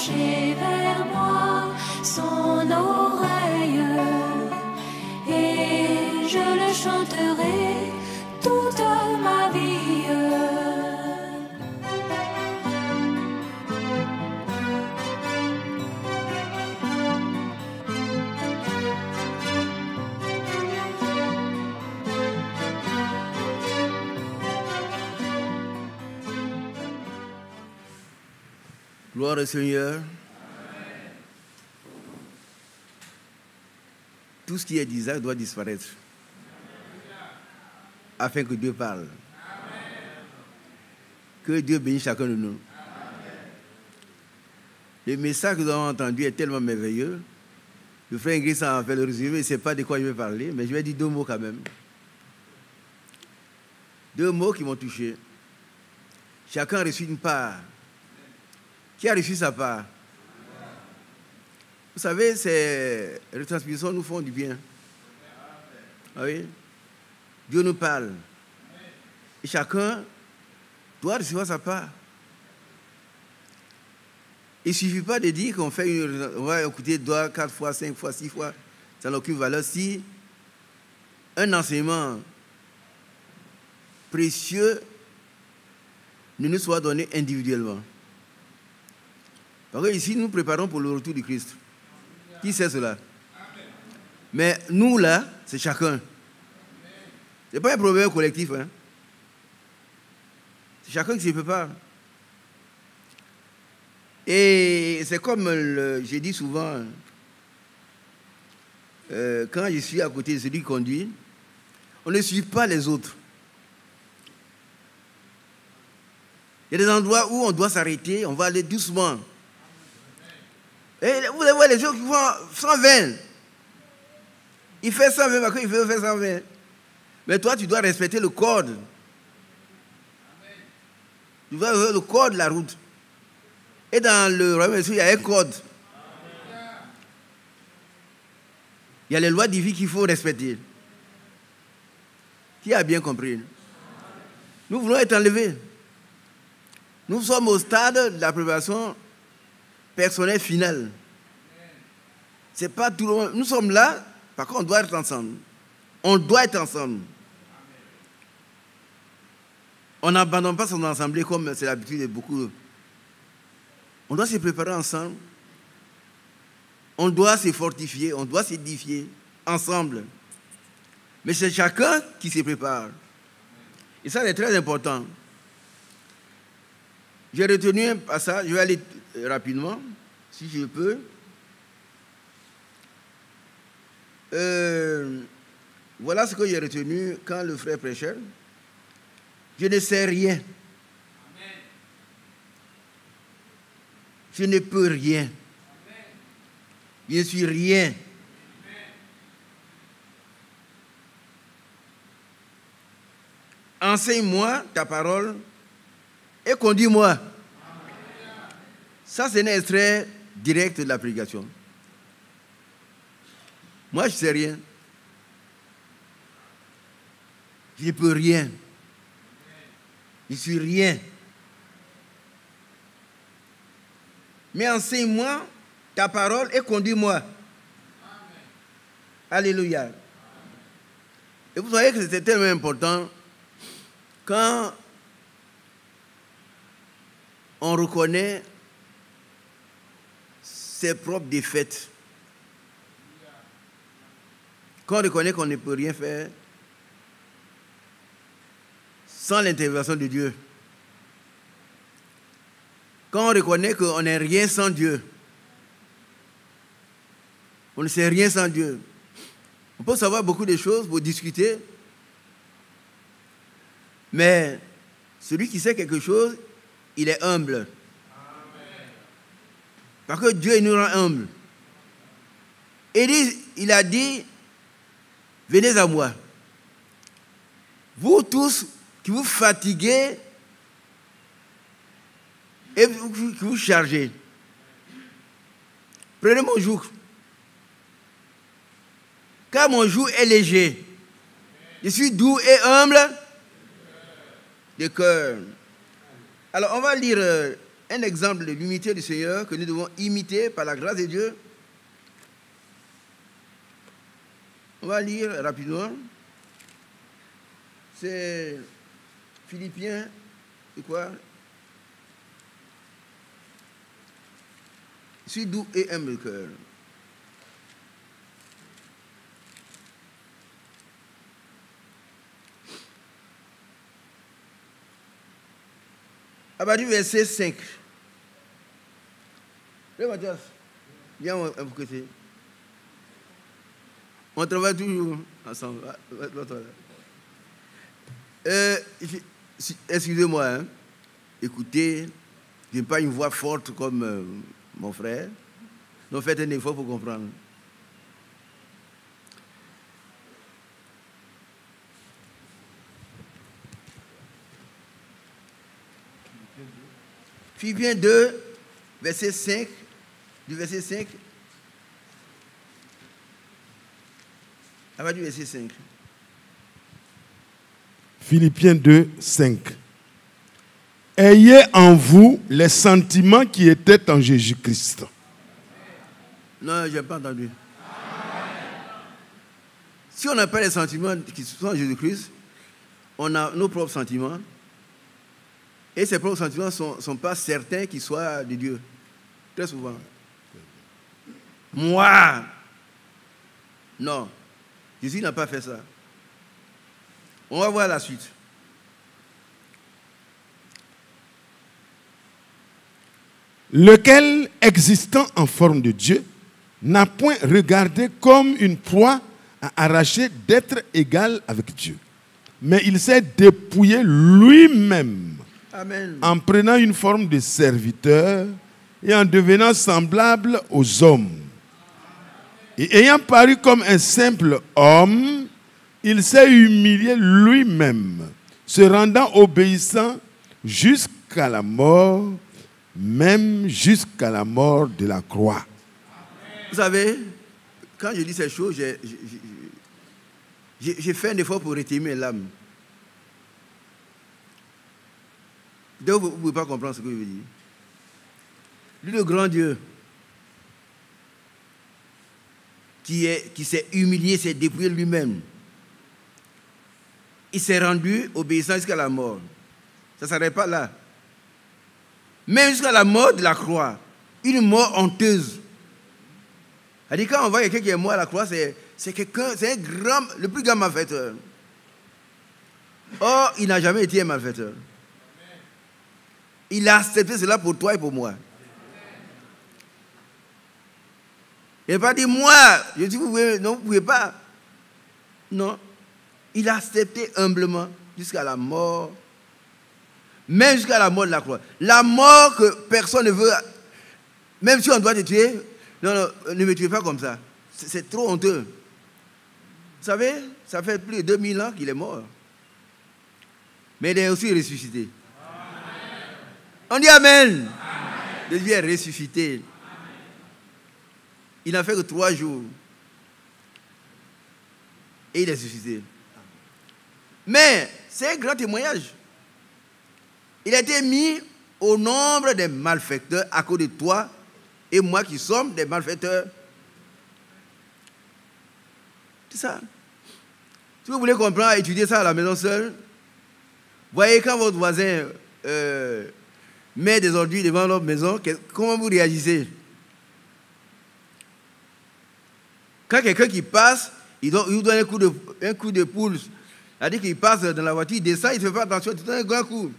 pencher vers moi son oreille, et je le chanterai toute ma vie. Gloire au Seigneur. Amen. Tout ce qui est d'Isaac doit disparaître. Afin que Dieu parle. Amen. Que Dieu bénisse chacun de nous. Amen. Le message que nous avons entendu est tellement merveilleux. Le frère Ingrid a fait le résumé, il ne sait pas de quoi je vais parler, mais je vais dire 2 mots quand même. 2 mots qui m'ont touché. Chacun a reçu une part. Qui a reçu sa part? Vous savez, ces retransmissions nous font du bien. Ah oui? Dieu nous parle. Et chacun doit recevoir sa part. Il ne suffit pas de dire qu'on fait on va écouter 2, 4 fois, 5 fois, 6 fois. Ça n'a aucune valeur. Si un enseignement précieux ne nous soit donné individuellement. Parce que ici, nous préparons pour le retour du Christ. Qui sait cela? Mais nous, là, c'est chacun. Ce n'est pas un problème collectif. Hein? C'est chacun qui se prépare. Et c'est comme j'ai dit souvent, quand je suis à côté de celui qui conduit, on ne suit pas les autres. Il y a des endroits où on doit s'arrêter, on va aller doucement. Et vous allez voir les gens qui font 120. Il fait 120 parce qu'il veut faire 120. Mais toi, tu dois respecter le code. Tu dois respecter le code de la route. Et dans le royaume de Dieu, il y a un code. Il y a les lois divines qu'il faut respecter. Qui a bien compris? Nous voulons être enlevés. Nous sommes au stade de la préparation personnel final. C'est pas tout le monde. Nous sommes là, par contre, on doit être ensemble. On doit être ensemble. On n'abandonne pas son assemblée comme c'est l'habitude de beaucoup. On doit se préparer ensemble. On doit se fortifier, on doit s'édifier ensemble. Mais c'est chacun qui se prépare. Et ça, c'est très important. J'ai retenu un passage, je vais aller rapidement, si je peux. Voilà ce que j'ai retenu quand le frère prêchait. Je ne sais rien. Amen. Je ne peux rien. Amen. Je ne suis rien. Amen. Enseigne-moi ta parole et conduis-moi. Amen. Ça, c'est un extrait direct de la prédication. Moi, je ne sais rien. Je ne peux rien. Je ne suis rien. Mais enseigne-moi ta parole et conduis-moi. Amen. Alléluia. Amen. Et vous voyez que c'était tellement important quand on reconnaît ses propres défaites. Quand on reconnaît qu'on ne peut rien faire sans l'intervention de Dieu. Quand on reconnaît qu'on n'est rien sans Dieu. On ne sait rien sans Dieu. On peut savoir beaucoup de choses pour discuter. Mais celui qui sait quelque chose, il est humble. Amen. Parce que Dieu nous rend humbles. Et il a dit, venez à moi. Vous tous qui vous fatiguez et qui vous chargez. Prenez mon joug. Car mon joug est léger. Je suis doux et humble de cœur. Alors on va lire un exemple de l'unité du Seigneur que nous devons imiter par la grâce de Dieu. On va lire rapidement. C'est Philippiens, c'est quoi? Suis doux et humble le cœur. À partir du verset 5. Le Mathias, viens un peu côté. On travaille toujours ensemble. Excusez-moi, hein. Écoutez, je n'ai pas une voix forte comme mon frère. Donc faites un effort pour comprendre. Philippiens 2, verset 5, du verset 5 à partir du verset 5. Philippiens 2, 5. Ayez en vous les sentiments qui étaient en Jésus-Christ. Non, je n'ai pas entendu. Si on n'a pas les sentiments qui sont en Jésus-Christ, on a nos propres sentiments. Et ces propres sentiments ne sont pas certains qu'ils soient de Dieu. Très souvent. Moi, non. Jésus n'a pas fait ça. On va voir la suite. Lequel, existant en forme de Dieu, n'a point regardé comme une proie à arracher d'être égal avec Dieu. Mais il s'est dépouillé lui-même. Amen. En prenant une forme de serviteur et en devenant semblable aux hommes. Et ayant paru comme un simple homme, il s'est humilié lui-même, se rendant obéissant jusqu'à la mort, même jusqu'à la mort de la croix. Vous savez, quand je dis ces choses, j'ai fait un effort pour retirer mes larmes. Donc vous ne pouvez pas comprendre ce que je veux dire. Lui, le grand Dieu, qui s'est humilié, s'est dépouillé lui-même. Il s'est rendu obéissant jusqu'à la mort. Ça ne s'arrête pas là. Même jusqu'à la mort de la croix. Une mort honteuse. C'est-à-dire, quand on voit quelqu'un qui est mort à la croix, c'est quelqu'un, c'est le plus grand malfaiteur. Or, il n'a jamais été un malfaiteur. Il a accepté cela pour toi et pour moi. Il n'a pas dit, moi, je dis, vous ne pouvez pas. Non. Il a accepté humblement jusqu'à la mort. Même jusqu'à la mort de la croix. La mort que personne ne veut. Même si on doit te tuer, non, ne me tuez pas comme ça. C'est trop honteux. Vous savez, ça fait plus de 2000 ans qu'il est mort. Mais il est aussi ressuscité. On dit Amen. Jésus est ressuscité. Amen. Il n'a fait que 3 jours. Et il est ressuscité. Mais c'est un grand témoignage. Il a été mis au nombre des malfaiteurs à cause de toi et moi qui sommes des malfaiteurs. C'est ça. Si vous voulez comprendre, étudier ça à la maison seule, voyez quand votre voisin met des ordures devant notre maison, comment vous réagissez? Quand quelqu'un qui passe, il vous donne un coup de pouce. C'est-à-dire qu'il passe dans la voiture, il descend, il ne fait pas attention, il te donne un grand coup.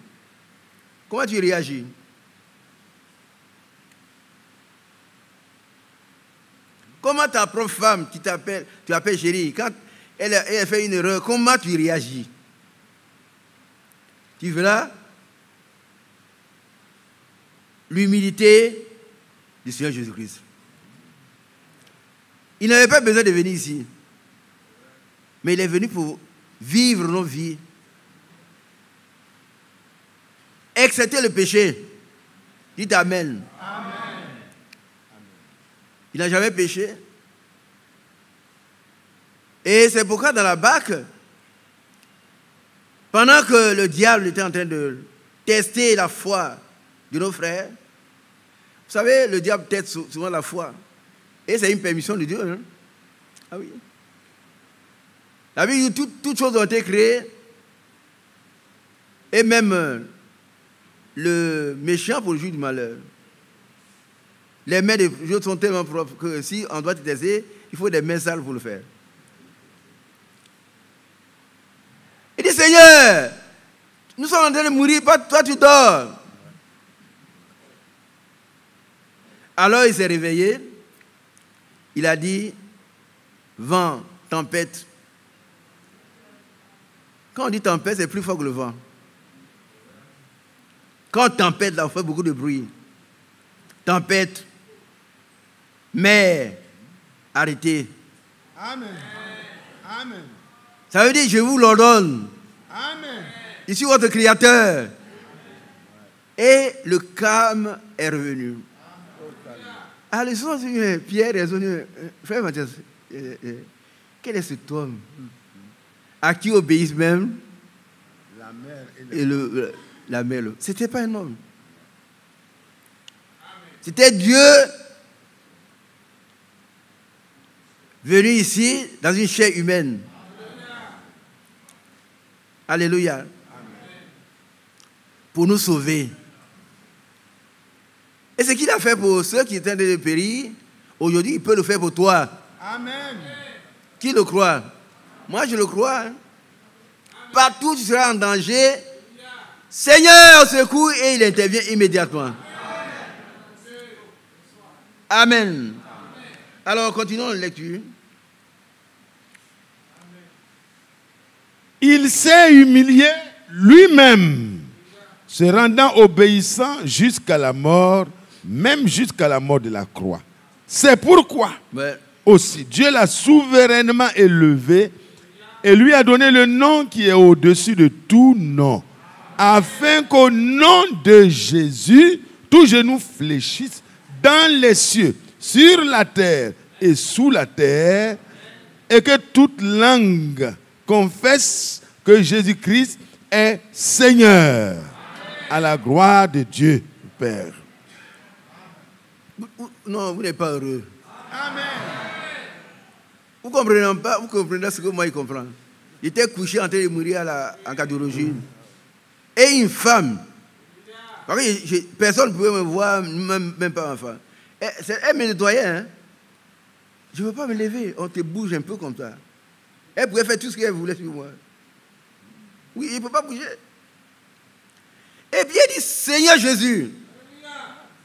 Comment tu réagis? Comment ta propre femme qui t'appelle, tu appelles chérie, quand elle fait une erreur, comment tu réagis? Tu verras l'humilité du Seigneur Jésus-Christ. Il n'avait pas besoin de venir ici. Mais il est venu pour vivre nos vies. Excepté le péché. Dites Amen. Amen. Il n'a jamais péché. Et c'est pourquoi dans la barque, pendant que le diable était en train de tester la foi de nos frères, savez, le diable tête souvent la foi. Et c'est une permission de Dieu. Hein? Ah oui. La Bible dit toutes choses ont été créées. Et même le méchant pour le jour du malheur. Les mains de Dieu sont tellement propres que si on doit tester, il faut des mains sales pour le faire. Il dit, Seigneur, nous sommes en train de mourir, toi tu dors. Alors il s'est réveillé, il a dit, vent, tempête. Quand on dit tempête, c'est plus fort que le vent. Quand tempête, là, on fait beaucoup de bruit. Tempête, mer, arrêtez. Amen. Amen. Ça veut dire, je vous l'ordonne. Amen. Je suis votre créateur. Et le calme est revenu. Ah, le soir, Pierre est venu. Frère Mathias, quel est cet homme à qui obéissent même La mer et la mer? Ce n'était pas un homme. C'était Dieu venu ici dans une chair humaine. Alléluia. Amen. Pour nous sauver. Et ce qu'il a fait pour ceux qui étaient de périr, aujourd'hui, il peut le faire pour toi. Amen. Qui le croit? Moi, je le crois. Hein. Partout où tu seras en danger, Seigneur, au secours, et il intervient immédiatement. Amen. Alors, continuons la lecture. Il s'est humilié lui-même, se rendant obéissant jusqu'à la mort, même jusqu'à la mort de la croix. C'est pourquoi aussi Dieu l'a souverainement élevé et lui a donné le nom qui est au-dessus de tout nom, afin qu'au nom de Jésus, tout genou fléchisse dans les cieux, sur la terre et sous la terre, et que toute langue confesse que Jésus-Christ est Seigneur. Amen. À la gloire de Dieu, Père. Non, vous n'êtes pas heureux. Amen. Vous comprenez pas, vous comprenez ce que moi je comprends. J'étais couché en train de mourir en cardiologie. Et une femme, parce que personne ne pouvait me voir, même pas ma femme. Elle me nettoyait. Hein? Je ne veux pas me lever, on te bouge un peu comme ça. Elle pouvait faire tout ce qu'elle voulait sur moi. Oui, il ne peut pas bouger. Et puis elle dit, Seigneur Jésus.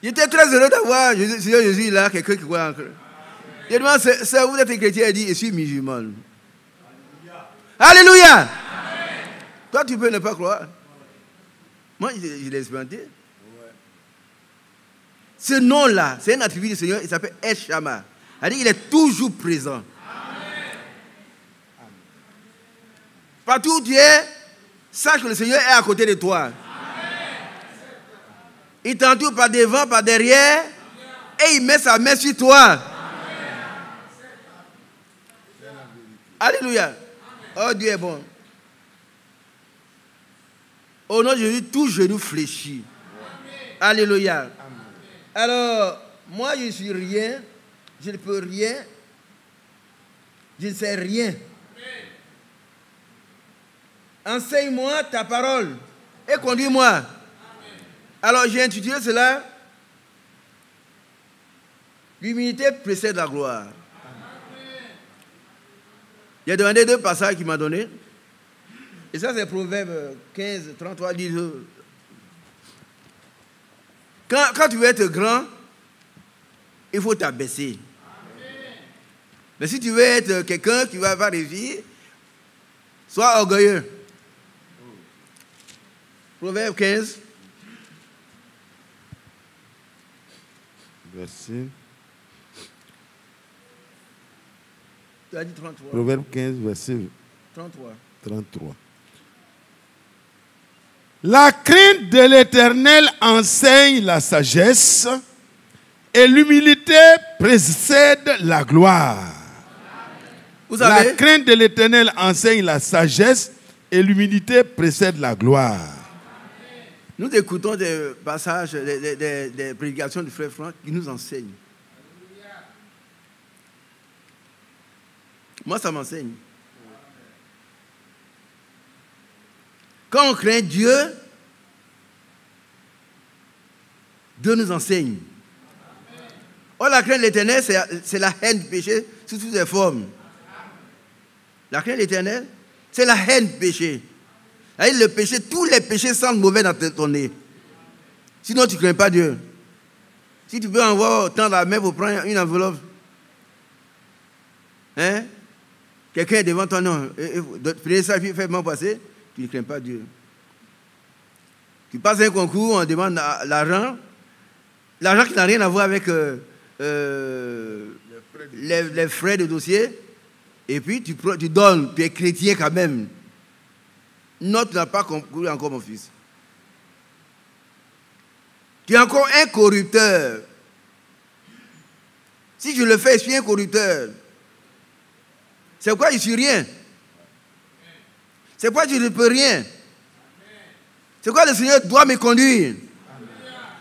J'étais très heureux d'avoir Seigneur Jésus là, quelqu'un qui croit encore. Je demande, vous êtes chrétien? Elle dit, je suis musulman. Alléluia. Amen. Toi, tu peux ne pas croire. Moi, je l'ai expérimenté. Ouais. Ce nom-là, c'est un attribut du Seigneur, il s'appelle El-Shammah. C'est-à-dire qu'il est toujours présent. Amen. Partout où tu es, sache que le Seigneur est à côté de toi. Amen. Il t'entoure par devant, par derrière, et il met sa main sur toi. Amen. Alléluia. Oh, Dieu est bon. Au nom de Jésus, tout genou fléchit. Amen. Alléluia. Amen. Alors, moi, je ne suis rien. Je ne peux rien. Je ne sais rien. Amen. Enseigne-moi ta parole et conduis-moi. Amen. Alors, j'ai intitulé cela l'humilité précède la gloire. Amen. J'ai demandé 2 passages qu'il m'a donné. Et ça, c'est Proverbe 15, 33, dit quand tu veux être grand, il faut t'abaisser. Mais si tu veux être quelqu'un qui va avoir réussir, sois orgueilleux. Proverbe 15. Verset. Tu as dit 33. Proverbe 15, verset 33. La crainte de l'Éternel enseigne la sagesse et l'humilité précède la gloire. Vous savez, la crainte de l'Éternel enseigne la sagesse et l'humilité précède la gloire. Nous écoutons des passages, des prédications du frère Franck qui nous enseignent. Moi, ça m'enseigne. Quand on craint Dieu, Dieu nous enseigne. Or, la crainte de l'Éternel, c'est la haine du péché sous toutes ses formes. La crainte de l'Éternel, c'est la haine du péché. Le péché, tous les péchés sentent mauvais dans ton nez. Sinon, tu ne crains pas Dieu. Si tu peux avoir tendre la main pour prendre une enveloppe, hein? Quelqu'un est devant toi, non. Prenez ça, puis fais-moi passer. Tu ne crains pas Dieu. Tu passes un concours, on demande l'argent. L'argent qui n'a rien à voir avec les frais de dossier. Et puis tu donnes, tu es chrétien quand même. Non, tu n'as pas concouru encore, mon fils. Tu es encore un corrupteur. Si je le fais, je suis un corrupteur. C'est pourquoi je ne suis rien. C'est pourquoi je ne peux rien. C'est pourquoi le Seigneur doit me conduire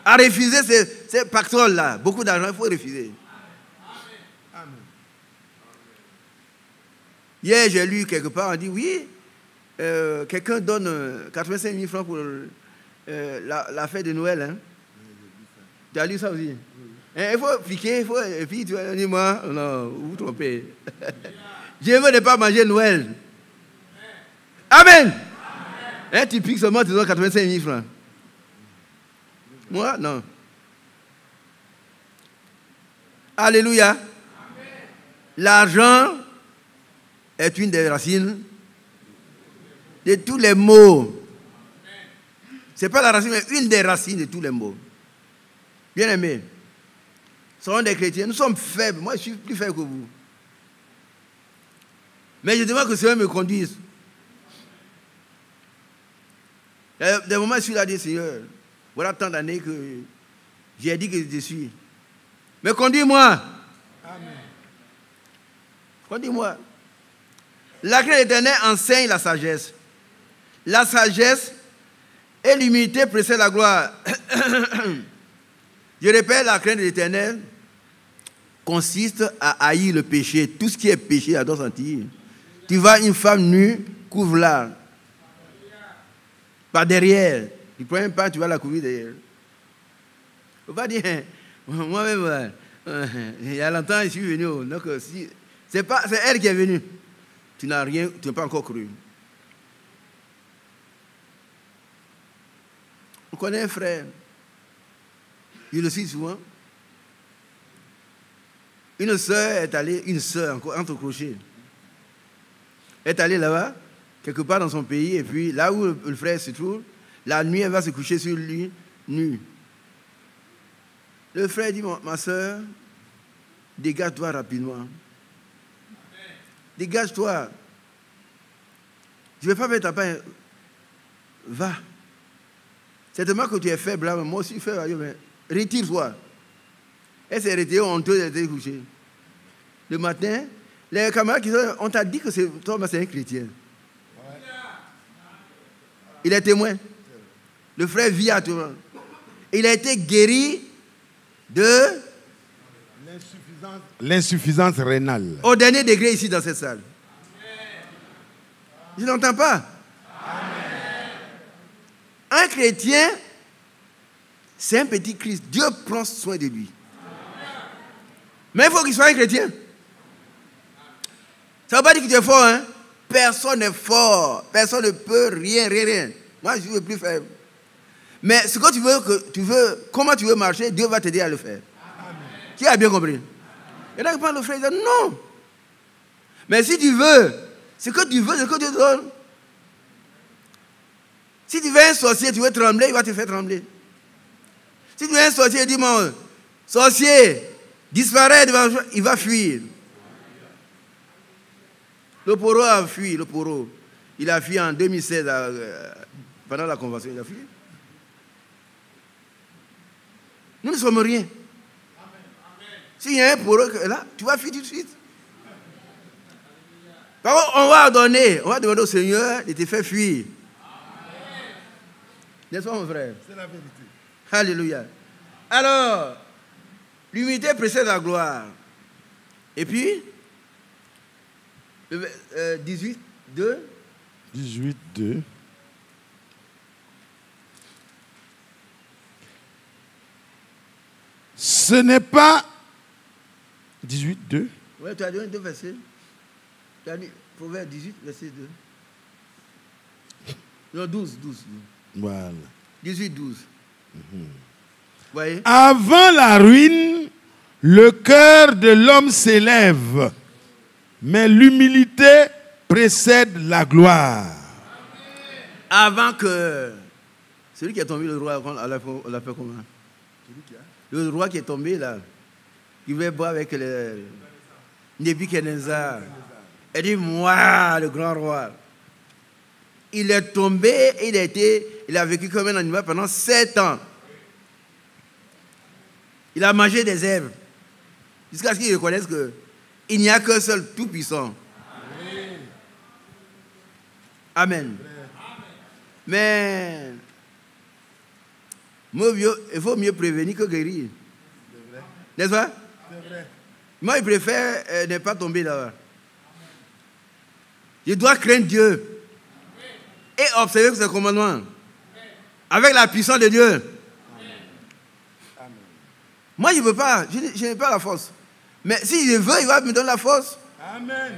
à refuser ces pactoles-là. Beaucoup d'argent, il faut refuser. Amen. Hier, j'ai lu quelque part, on dit oui, quelqu'un donne 85 000 francs pour la fête de Noël. Hein? Tu as lu ça aussi? Il faut piquer, et puis tu vas dire, moi, non, vous vous trompez. Je veux ne pas manger Noël. Amen. Hein, tu piques seulement, tu donnes 85 000 francs. Moi, non. Alléluia. L'argent est une des racines de tous les maux. Ce n'est pas la racine, mais une des racines de tous les maux. Bien aimés, nous sommes des chrétiens, nous sommes faibles. Moi, je suis plus faible que vous. Mais je demande que le Seigneur me conduise. Des moments, je suis là, dit Seigneur, voilà tant d'années que j'ai dit que je suis. Mais conduis-moi. Amen. Conduis-moi. La crainte de l'Éternel enseigne la sagesse. La sagesse et l'humilité précèdent la gloire. Je répète, la crainte de l'Éternel consiste à haïr le péché. Tout ce qui est péché, elle doit sentir. Tu vois une femme nue, couvre-la. Par derrière. Tu prends un pas, tu vas la couvrir derrière. Il ne faut pas dire, moi-même, il y a longtemps, je suis venu. Donc, c'est elle qui est venue. Tu n'as pas encore cru. On connaît un frère. Je le suis souvent. Une sœur est allée, entre crochets, est allée là-bas, quelque part dans son pays, et puis là où le frère se trouve, la nuit, elle va se coucher sur lui, nu. Le frère dit, ma sœur, dégage-toi rapidement. Dégage-toi. Je ne vais pas mettre ta paix. Va. C'est tellement que tu es faible, là, moi aussi faible, mais retire-toi. Elle s'est retirée, honteuse, elle était couchée. Le matin, les camarades qui sont, on t'a dit que toi, c'est un chrétien. Il est témoin. Le frère vit à tout le monde. Il a été guéri de l'insuffisance rénale. Au dernier degré ici dans cette salle. Je n'entends pas. Amen. Un chrétien, c'est un petit Christ. Dieu prend soin de lui. Mais il faut qu'il soit un chrétien. Ça ne veut pas dire que tu es fort, hein? Personne n'est fort. Personne ne peut rien. Moi, je suis le plus faible. Mais ce que tu veux, comment tu veux marcher, Dieu va t'aider à le faire. Amen. Qui a bien compris? Il y en a qui parlent au frère, ils disent non. Mais si tu veux, ce que tu veux, ce que Dieu te donne. Si tu veux un sorcier, tu veux trembler, il va te faire trembler. Si tu veux un sorcier, dis-moi, sorcier, disparaît, il va fuir. Le poro a fui, le poro. Il a fui en 2016, pendant la convention, il a fui. Nous ne sommes rien. S'il y a un poro, là, tu vas fuir tout de suite. Par contre, on va demander au Seigneur de te faire fuir. N'est-ce pas, mon frère? C'est la vérité. Alléluia. Alors, l'humilité précède la gloire. Et puis, 18, 2. 18, 2. Ce n'est pas 18, 2. Oui, tu as donné 2 versets. Tu as dit Proverbe 18, verset 2. Non, 12. Voilà. 18, 12. Voyez? Avant la ruine, le cœur de l'homme s'élève, mais l'humilité précède la gloire. Avant que celui qui est tombé, le roi, on l'a fait comment? Le roi qui est tombé là, qui veut boire avec le Nebuchadnezzar. Il dit, moi, le grand roi. Il est tombé, il a vécu comme un animal pendant 7 ans. Il a mangé des herbes. Jusqu'à ce qu'il reconnaisse qu'il n'y a qu'un seul tout-puissant. Amen. Mais il faut mieux prévenir que guérir. N'est-ce pas? Moi, je préfère ne pas tomber là-bas. Je dois craindre Dieu et observer ses commandements avec la puissance de Dieu. Moi, je ne veux pas, je n'ai pas la force. Mais si je veux, il va me donner la force. Amen.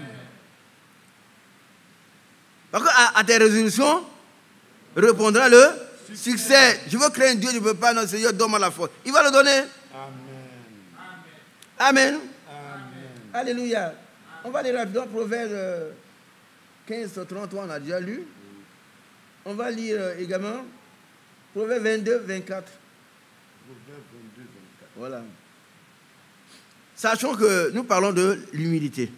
Parce qu'à tes résolutions, répondra le succès. Je veux craindre Dieu, je ne veux pas, non, Seigneur, donne-moi la force. Il va le donner. Amen. Amen. Alléluia. On va lire rapidement Proverbe 15, 33, on a déjà lu. On va lire également Proverbe 22, 24. Voilà. Sachons que nous parlons de l'humilité.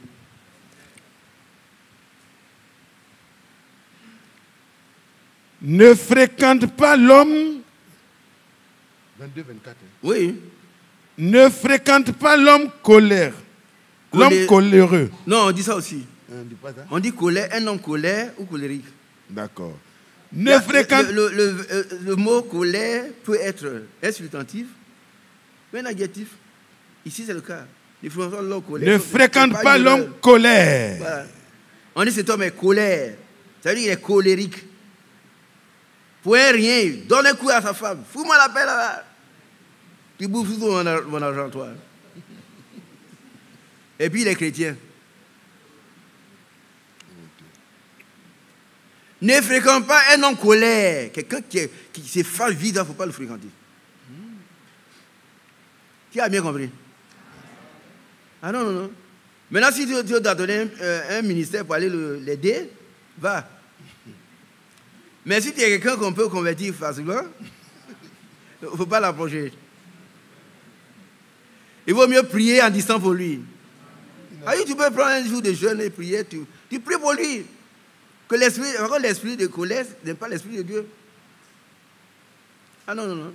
Ne fréquente pas l'homme. 22, 24. Oui. Ne fréquente pas l'homme colère. L'homme coléreux. Non, on dit ça aussi. On dit pas ça? On dit colère, un homme colère ou colérique. D'accord. Ne fréquente... Le mot colère peut être un substantif, mais un adjectif. Ici, c'est le cas. Ne fréquente pas l'homme colère. Voilà. On dit cet homme est colère. Ça veut dire qu'il est colérique. Pour un rien, donne un coup à sa femme. Fous-moi la paix là-bas. Tu bouffes tout mon argent, toi. Et puis il est chrétien. Ne fréquente pas un homme colère. Quelqu'un qui se fasse vide, il ne faut pas le fréquenter. Qui a bien compris? Ah non. Maintenant, si tu dois donner un ministère pour aller l'aider, va. Mais si tu es quelqu'un qu'on peut convertir facilement, il ne faut pas l'approcher. Il vaut mieux prier en distance pour lui. Tu peux prendre un jour de jeûne et prier, tu pries pour lui. Que l'esprit de colère n'est pas l'esprit de Dieu. Ah non.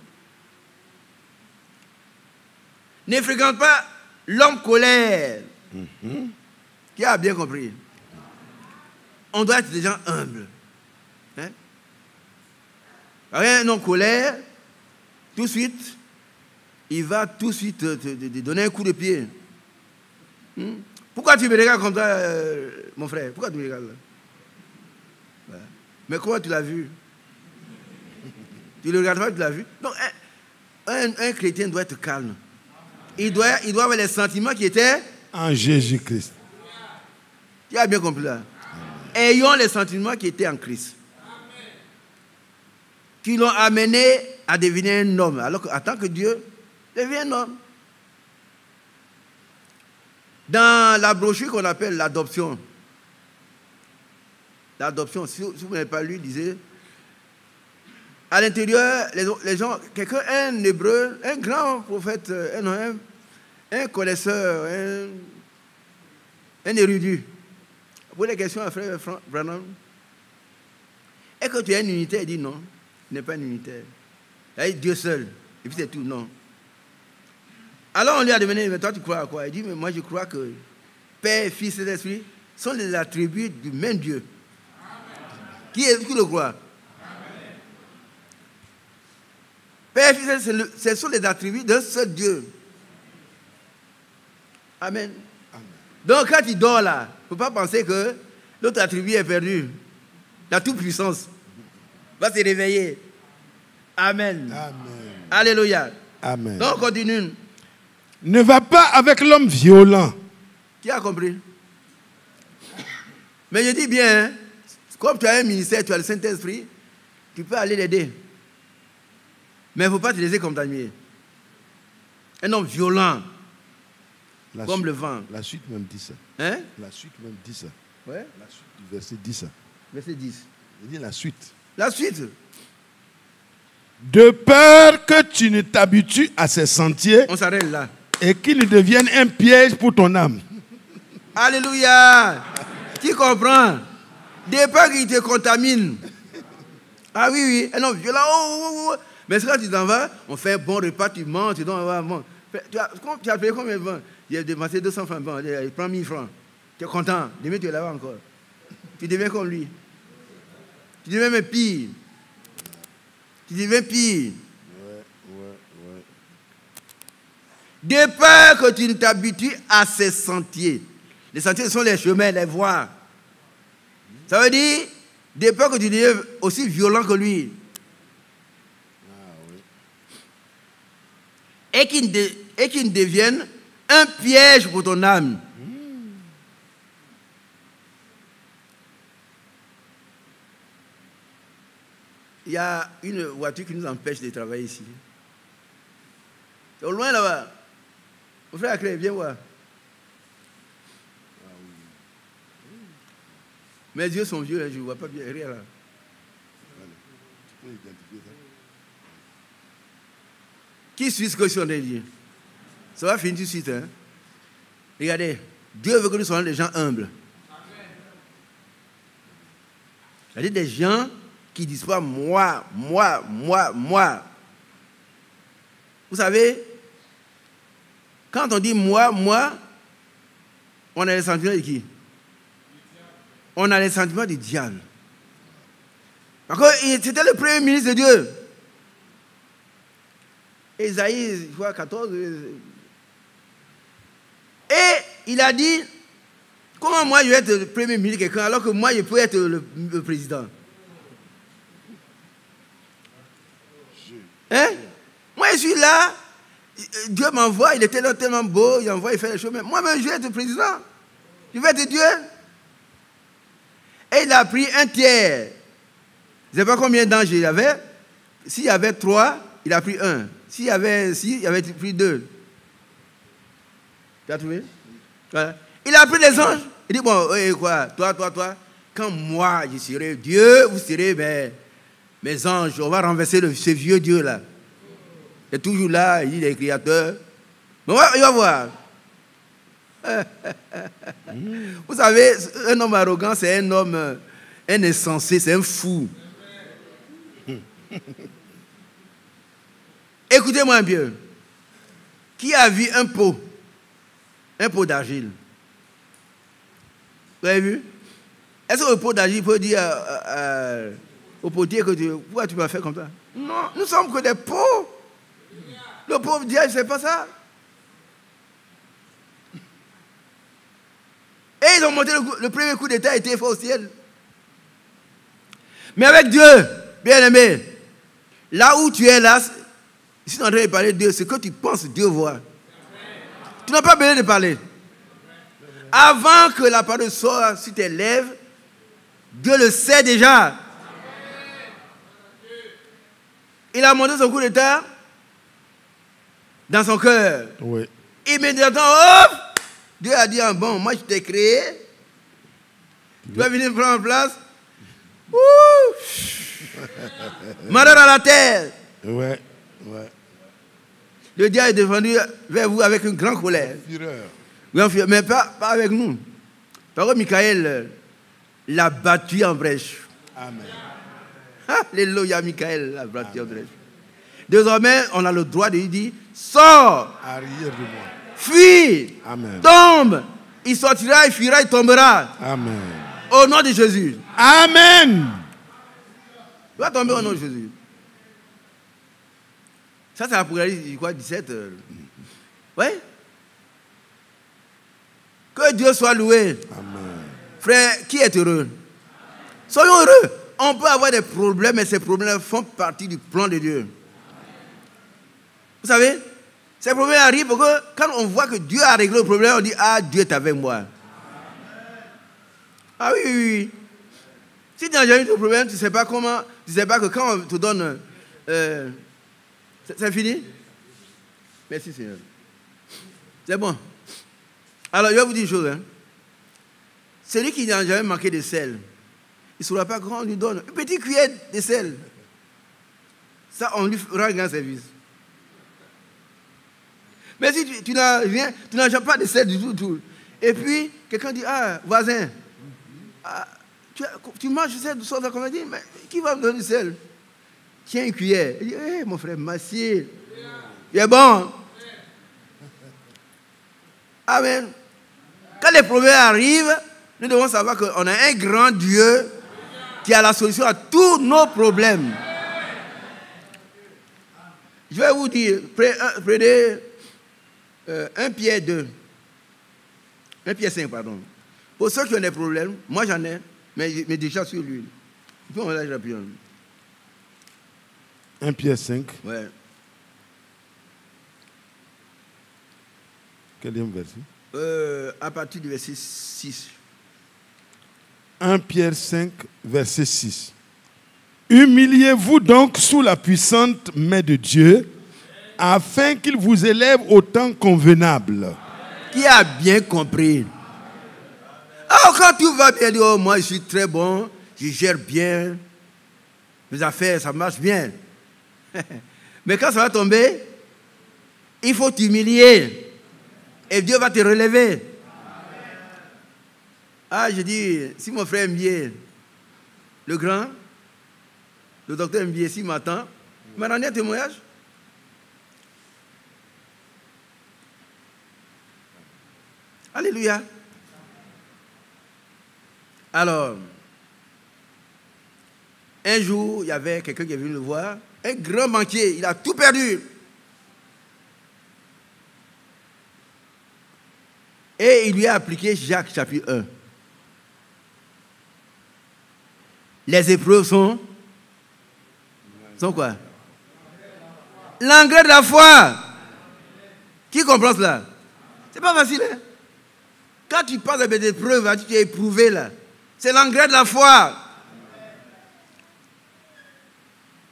Ne fréquente pas l'homme colère. Qui a bien compris? On doit être des gens humbles. Hein? Un homme colère, tout de suite, il va tout de suite te donner un coup de pied. Pourquoi tu me regardes comme ça, mon frère? Pourquoi tu me regardes là? Voilà. Mais comment tu l'as vu? Tu ne le regardes pas, tu l'as vu? Donc, un chrétien doit être calme. Il doit avoir les sentiments qui étaient en Jésus-Christ. Tu as bien compris là? Ayons les sentiments qui étaient en Christ. Qui l'ont amené à devenir un homme. Alors qu'en tant que Dieu, devient un homme. Dans la brochure qu'on appelle l'adoption, si vous n'avez pas lu, lisez. À l'intérieur, les gens, un hébreu, un grand prophète, un connaisseur, un érudit, pose la question à frère Branham. Est-ce que tu es une unitaire? Il dit non, tu n'es pas une unitaire. Il dit Dieu seul. Et puis c'est tout, non. Alors on lui a demandé, mais toi tu crois à quoi? Il dit, mais moi je crois que Père, Fils et Esprit sont les attributs du même Dieu. Qui le croit? Père, Fils, ce sont les attributs d'un seul Dieu. Amen. Amen. Donc quand il dort là, il ne faut pas penser que l'autre attribut est perdu. La toute-puissance va se réveiller. Amen. Amen. Alléluia. Amen. Donc on continue. Ne va pas avec l'homme violent. Qui a compris? Mais je dis bien, hein, comme tu as un ministère, tu as le Saint-Esprit, tu peux aller l'aider. Mais il ne faut pas te laisser contaminer. Un homme violent, comme le vent. La suite même dit ça. Hein? La suite même dit ça. Ouais? La suite du verset dit ça. Verset 10. Il dit la suite. La suite. De peur que tu ne t'habitues à ces sentiers. On s'arrête là. Et qu'ils ne deviennent un piège pour ton âme. Alléluia. Qui comprend? De peur qu'il te contamine. Ah oui, oui. Un homme violent. Oh. Mais quand tu t'en vas, on fait un bon repas, tu manges, tu donnes un bon. Tu as payé combien de francs? Il a dépensé 200 francs. Bon, il prend 1000 francs. Tu es content. Demain, tu es là-bas encore. Tu deviens comme lui. Tu deviens même pire. Tu deviens pire. Ouais. De peur que tu ne t'habitues à ces sentiers. Les sentiers sont les chemins, les voies. Ça veut dire, de peur que tu deviens aussi violent que lui. Et qu'il ne devienne un piège pour ton âme. Il y a une voiture qui nous empêche de travailler ici. C'est au loin là-bas. Mon frère Acré, viens voir. Mes yeux sont vieux, je ne vois pas bien, rien là. Tu peux identifier ça. Qui suit ce que je suis en train de dire? Ça va finir tout de suite. Hein? Regardez, Dieu veut que nous soyons des gens humbles. C'est-à-dire des gens qui ne disent pas moi. Vous savez, quand on dit moi, on a les sentiments de qui? On a les sentiments du diable. Parce que c'était le premier ministre de Dieu. Ésaïe, je crois, 14. Et il a dit, comment moi je vais être le premier ministre de quelqu'un alors que moi je peux être le président? Hein? Moi je suis là, Dieu m'envoie, il était là tellement beau, il envoie, il fait les choses. Mais moi-même je vais être président. Je vais être Dieu. Et il a pris un tiers. Je ne sais pas combien d'anges il avait. S'il y avait 3, il a pris 1. S'il y avait 6, il avait pris 2. Tu as trouvé? Voilà. Il a pris les anges. Il dit, bon, quoi, toi, quand moi je serai Dieu, vous serez mes anges. On va renverser ce vieux Dieu-là. Il est toujours là, il est créateur. Mais il va voir. Vous savez, un homme arrogant, c'est un homme, un insensé, c'est un fou. Écoutez-moi un peu. Qui a vu un pot d'argile? Vous avez vu? Est-ce que le pot d'argile peut dire au potier que pourquoi tu m'as fait comme ça? Non, nous sommes que des pots. Le pauvre diable, c'est pas ça. Et ils ont monté le premier coup d'État a été fait au ciel. Mais avec Dieu, bien aimé, là où tu es là, si tu es en train de parler de Dieu, ce que tu penses, Dieu voit. Tu n'as pas besoin de parler. Avant que la parole sorte sur tes lèvres, Dieu le sait déjà. Il a monté son coup d'État dans son cœur. Oui. Immédiatement, hop, Dieu a dit, bon, moi je t'ai créé, tu vas venir prendre place. Malheur à la terre. Ouais. Le diable est défendu vers vous avec une grande colère. Fureur. Mais pas avec nous. Par contre, Michael l'a battu en brèche. Amen. Alléluia, Michael l'a battu en brèche. Désormais, on a le droit de lui dire, sors. Arrière de moi. Fuis. Amen. Tombe. Il sortira, il fuira, il tombera. Amen. Au nom de Jésus. Amen. Tu vas tomber au nom de Jésus. Ça, c'est l'Apocalypse, je crois, 17. Oui. Que Dieu soit loué. Amen. Frère, qui est heureux? Soyons heureux. On peut avoir des problèmes, mais ces problèmes font partie du plan de Dieu. Vous savez, ces problèmes arrivent parce que quand on voit que Dieu a réglé le problème, on dit, ah, Dieu est avec moi. Ah oui, oui, oui. Si tu n'as jamais eu de problème, tu ne sais pas comment, tu ne sais pas que quand on te donne... c'est fini? Merci Seigneur. C'est bon. Alors, je vais vous dire une chose. Hein. Celui qui n'a jamais manqué de sel, il ne saura pas quand on lui donne une petite cuillère de sel. Ça, on lui rend un grand service. Mais si tu n'as rien, tu n'as pas de sel du tout. Et puis, quelqu'un dit, ah, voisin, ah, tu manges du sel, comme on dit, mais qui va me donner du sel? Tiens une cuillère. Il dit, hey, mon frère, merci. Il est bon. Amen. Quand les problèmes arrivent, nous devons savoir qu'on a un grand Dieu qui a la solution à tous nos problèmes. Je vais vous dire, prenez 1 Pierre 2. 1 Pierre 5, pardon. Pour ceux qui ont des problèmes, moi j'en ai, mais déjà sur lui. Puis on lâche la prière. 1 Pierre 5. Ouais. Quel verset? À partir du verset 6. 1 Pierre 5, verset 6. Humiliez-vous donc sous la puissante main de Dieu, afin qu'il vous élève au temps convenable. Qui a bien compris? Alors quand tout va bien, dire, oh, moi je suis très bon, je gère bien, mes affaires, ça marche bien. Mais quand ça va tomber, il faut t'humilier. Et Dieu va te relever. Ah, je dis, si mon frère Mbié, le grand, le docteur Mbié, s'il m'attend, il m'a rendu un témoignage. Alléluia. Alors, un jour, il y avait quelqu'un qui est venu le voir, un grand banquier, il a tout perdu. Et il lui a appliqué Jacques chapitre 1. Les épreuves sont quoi? L'engrais de la foi. Qui comprend cela? C'est pas facile, hein? Quand tu passes avec des épreuves, tu es éprouvé là. C'est l'engrais de la foi.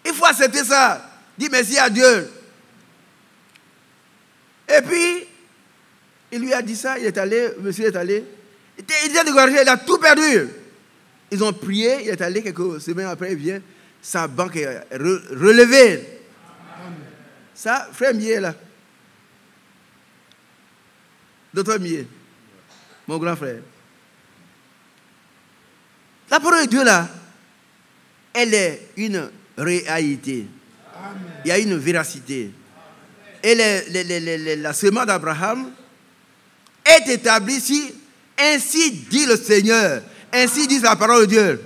Il faut accepter ça. Dis merci à Dieu. Et puis, il lui a dit ça, il est allé, monsieur est allé. Il était découragé, il a tout perdu. Ils ont prié, il est allé quelques semaines après, il vient, sa banque est relevée. Ça, frère Mier là. Docteur Mier, mon grand frère. La parole de Dieu là, elle est une réalité. Amen. Il y a une véracité. Et la semence d'Abraham est établie ici, ainsi dit le Seigneur, ainsi dit la parole de Dieu. Amen.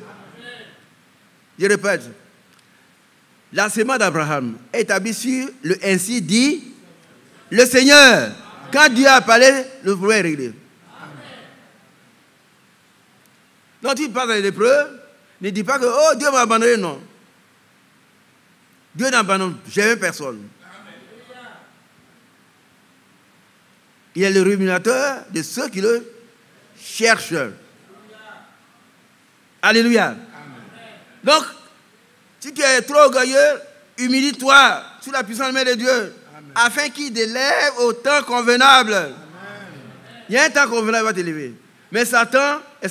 Je répète, la semence d'Abraham est établie sur le ainsi dit le Seigneur. Amen. Quand Dieu a parlé, le problème est réglé. Donc tu passes à l'épreuve, ne dis pas que oh Dieu m'a abandonné, non. Dieu n'abandonne jamais personne. Il est le rémunérateur de ceux qui le cherchent. Alléluia. Amen. Donc, si tu es trop orgueilleux, humilie-toi sous la puissance main de Dieu. Amen. Afin qu'il t'élève au temps convenable. Amen. Il y a un temps convenable, il va t'élever. Mais Satan, il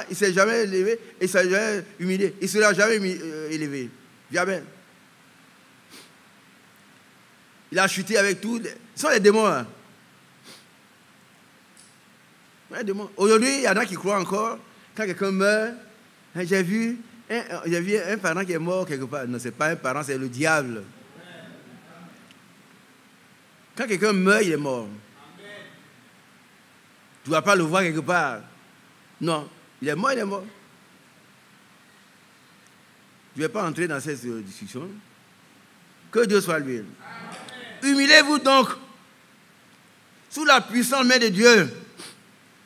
ne s'est jamais élevé, il ne s'est jamais humilié. Il ne sera jamais élevé. Jamais. Il a chuté avec tout. Ce sont les démons. Hein. Les démons. Aujourd'hui, il y en a qui croient encore, quand quelqu'un meurt, j'ai vu un parent qui est mort quelque part. Non, ce n'est pas un parent, c'est le diable. Quand quelqu'un meurt, il est mort. Tu ne vas pas le voir quelque part. Non, il est mort, il est mort. Je ne vais pas entrer dans cette discussion. Que Dieu soit loué. humiliez-vous donc sous la puissante main de Dieu.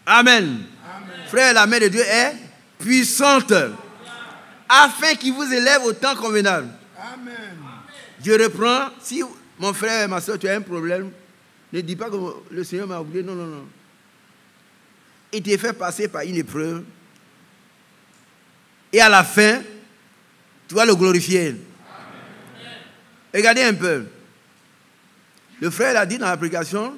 Amen. Amen. Frère, la main de Dieu est puissante, afin qu'il vous élève au temps convenable. Amen. Je reprends. Si mon frère, ma soeur, tu as un problème, ne dis pas que le Seigneur m'a oublié. Non, non, non. Il t'a fait passer par une épreuve. Et à la fin, tu vas le glorifier. Amen. Regardez un peu. Le frère a dit dans la prédication,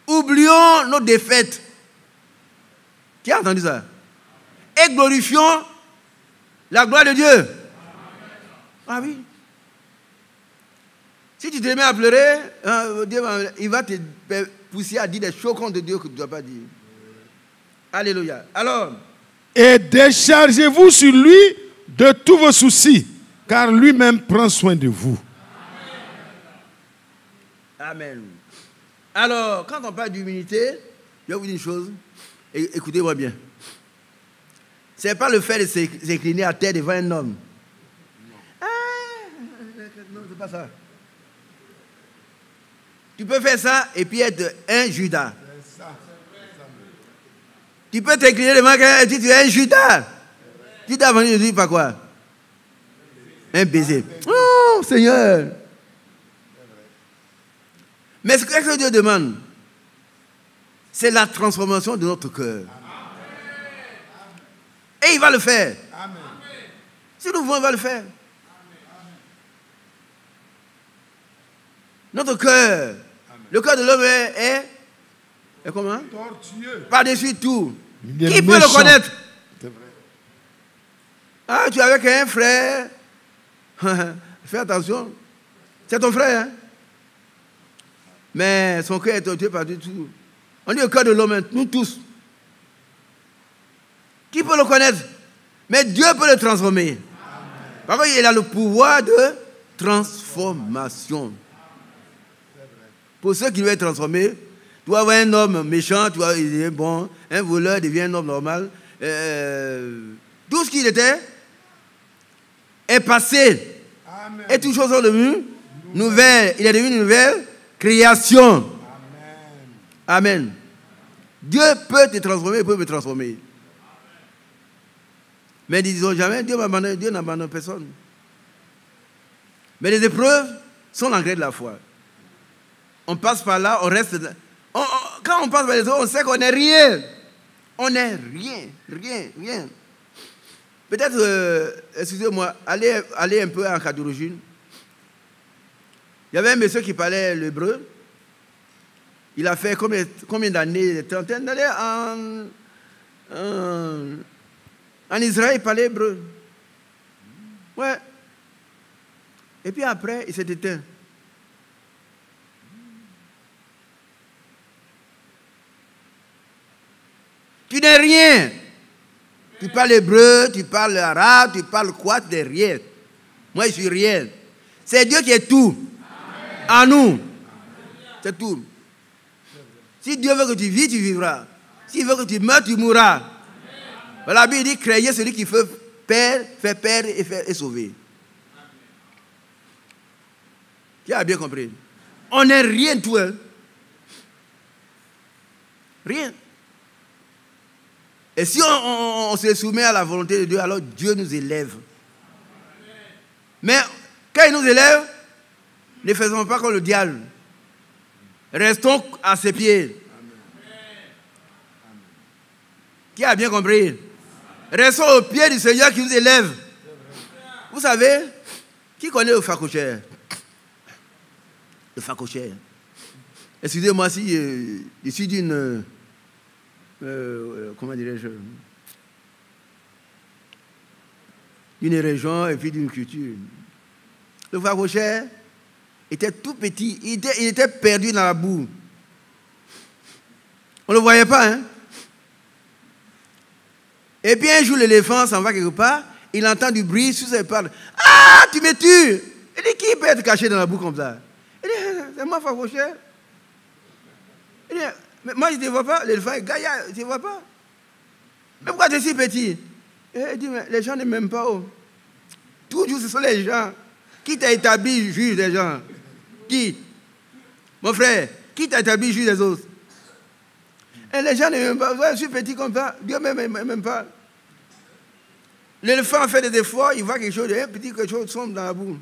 oublions nos défaites. Qui a entendu ça? Et glorifions la gloire de Dieu. Amen. Ah oui. Si tu te mets à pleurer, Dieu, il va te pousser à dire des choses contre Dieu que tu ne dois pas dire. Alléluia. Alors, et déchargez-vous sur lui de tous vos soucis, car lui-même prend soin de vous. Amen. Alors, quand on parle d'humilité, je vais vous dire une chose. Écoutez-moi bien. Ce n'est pas le fait de s'incliner à terre devant un homme. Non, c'est pas ça. Tu peux faire ça et puis être un Judas. Tu peux t'incliner devant quelqu'un et dire tu es un Judas. Tu t'as vendu de dire pas quoi? Un baiser. Oh, Seigneur. Mais ce que Dieu demande, c'est la transformation de notre cœur. Et il va le faire. Amen. Si nous voulons, il va le faire. Notre cœur, le cœur de l'homme est comment? Tortueux. Par-dessus tout. Qui peut le connaître? C'est vrai. Ah, tu es avec un frère. Fais attention. C'est ton frère. Hein? Mais son cœur est tortueux par-dessus tout. On dit le cœur de l'homme, nous tous. Qui peut le connaître? Mais Dieu peut le transformer. Amen. Parce qu'il a le pouvoir de transformation. Pour ceux qui veulent être transformés, tu vas avoir un homme méchant, tu vois, il est bon, un voleur devient un homme normal. Tout ce qu'il était est passé. Amen. Et toutes choses sont devenues nouvelles. Il est devenu une nouvelle création. Amen. Amen. Dieu peut te transformer, il peut me transformer. Mais disons jamais, Dieu n'abandonne personne. Mais les épreuves sont l'engrais de la foi. On passe par là, on reste là. Quand on passe par les autres, on sait qu'on n'est rien. On n'est rien. Peut-être, excusez-moi, allez un peu en cas d'origine. Il y avait un monsieur qui parlait l'hébreu. Il a fait combien d'années, des trentaines d'années en Israël, il parlait hébreu. Ouais. Et puis après, il s'est éteint. Tu n'es rien. Tu parles hébreu, tu parles arabe, tu parles quoi, tu n'es rien. Moi, je suis rien. C'est Dieu qui est tout. Amen. En nous. C'est tout. Si Dieu veut que tu vis, tu vivras. S'il veut que tu meurs, tu mourras. Amen. La Bible dit, créez celui qui fait perdre et sauver. Qui a bien compris? On n'est rien tout. Hein? Rien. Et si on se soumet à la volonté de Dieu, alors Dieu nous élève. Mais quand il nous élève, ne faisons pas comme le diable. Restons à ses pieds. Qui a bien compris? Restons au pied du Seigneur qui nous élève. Vous savez, qui connaît le facochère? Le facochère. Excusez-moi si je suis d'une... comment dirais-je, d'une région et puis d'une culture. Le facochère était tout petit, il était perdu dans la boue. On ne le voyait pas, hein. Et puis un jour, l'éléphant s'en va quelque part, il entend du bruit sur ses pattes. Ah, tu me tues! Il dit, qui peut être caché dans la boue comme ça? Il dit, c'est moi, facochère. Il dit, mais moi, je ne te vois pas. L'éléphant est gaillard, je ne te vois pas. Mais pourquoi tu es si petit? Il dit, mais les gens ne m'aiment pas. Oh. Toujours, ce sont les gens qui t'ont établi juge des gens. Qui? Mon frère, qui t'a établi juge des autres? Et les gens n'aiment pas. Je suis petit comme ça. Dieu m'aime pas. L'éléphant fait des efforts, il voit quelque chose, un petit quelque chose sombre dans la boue.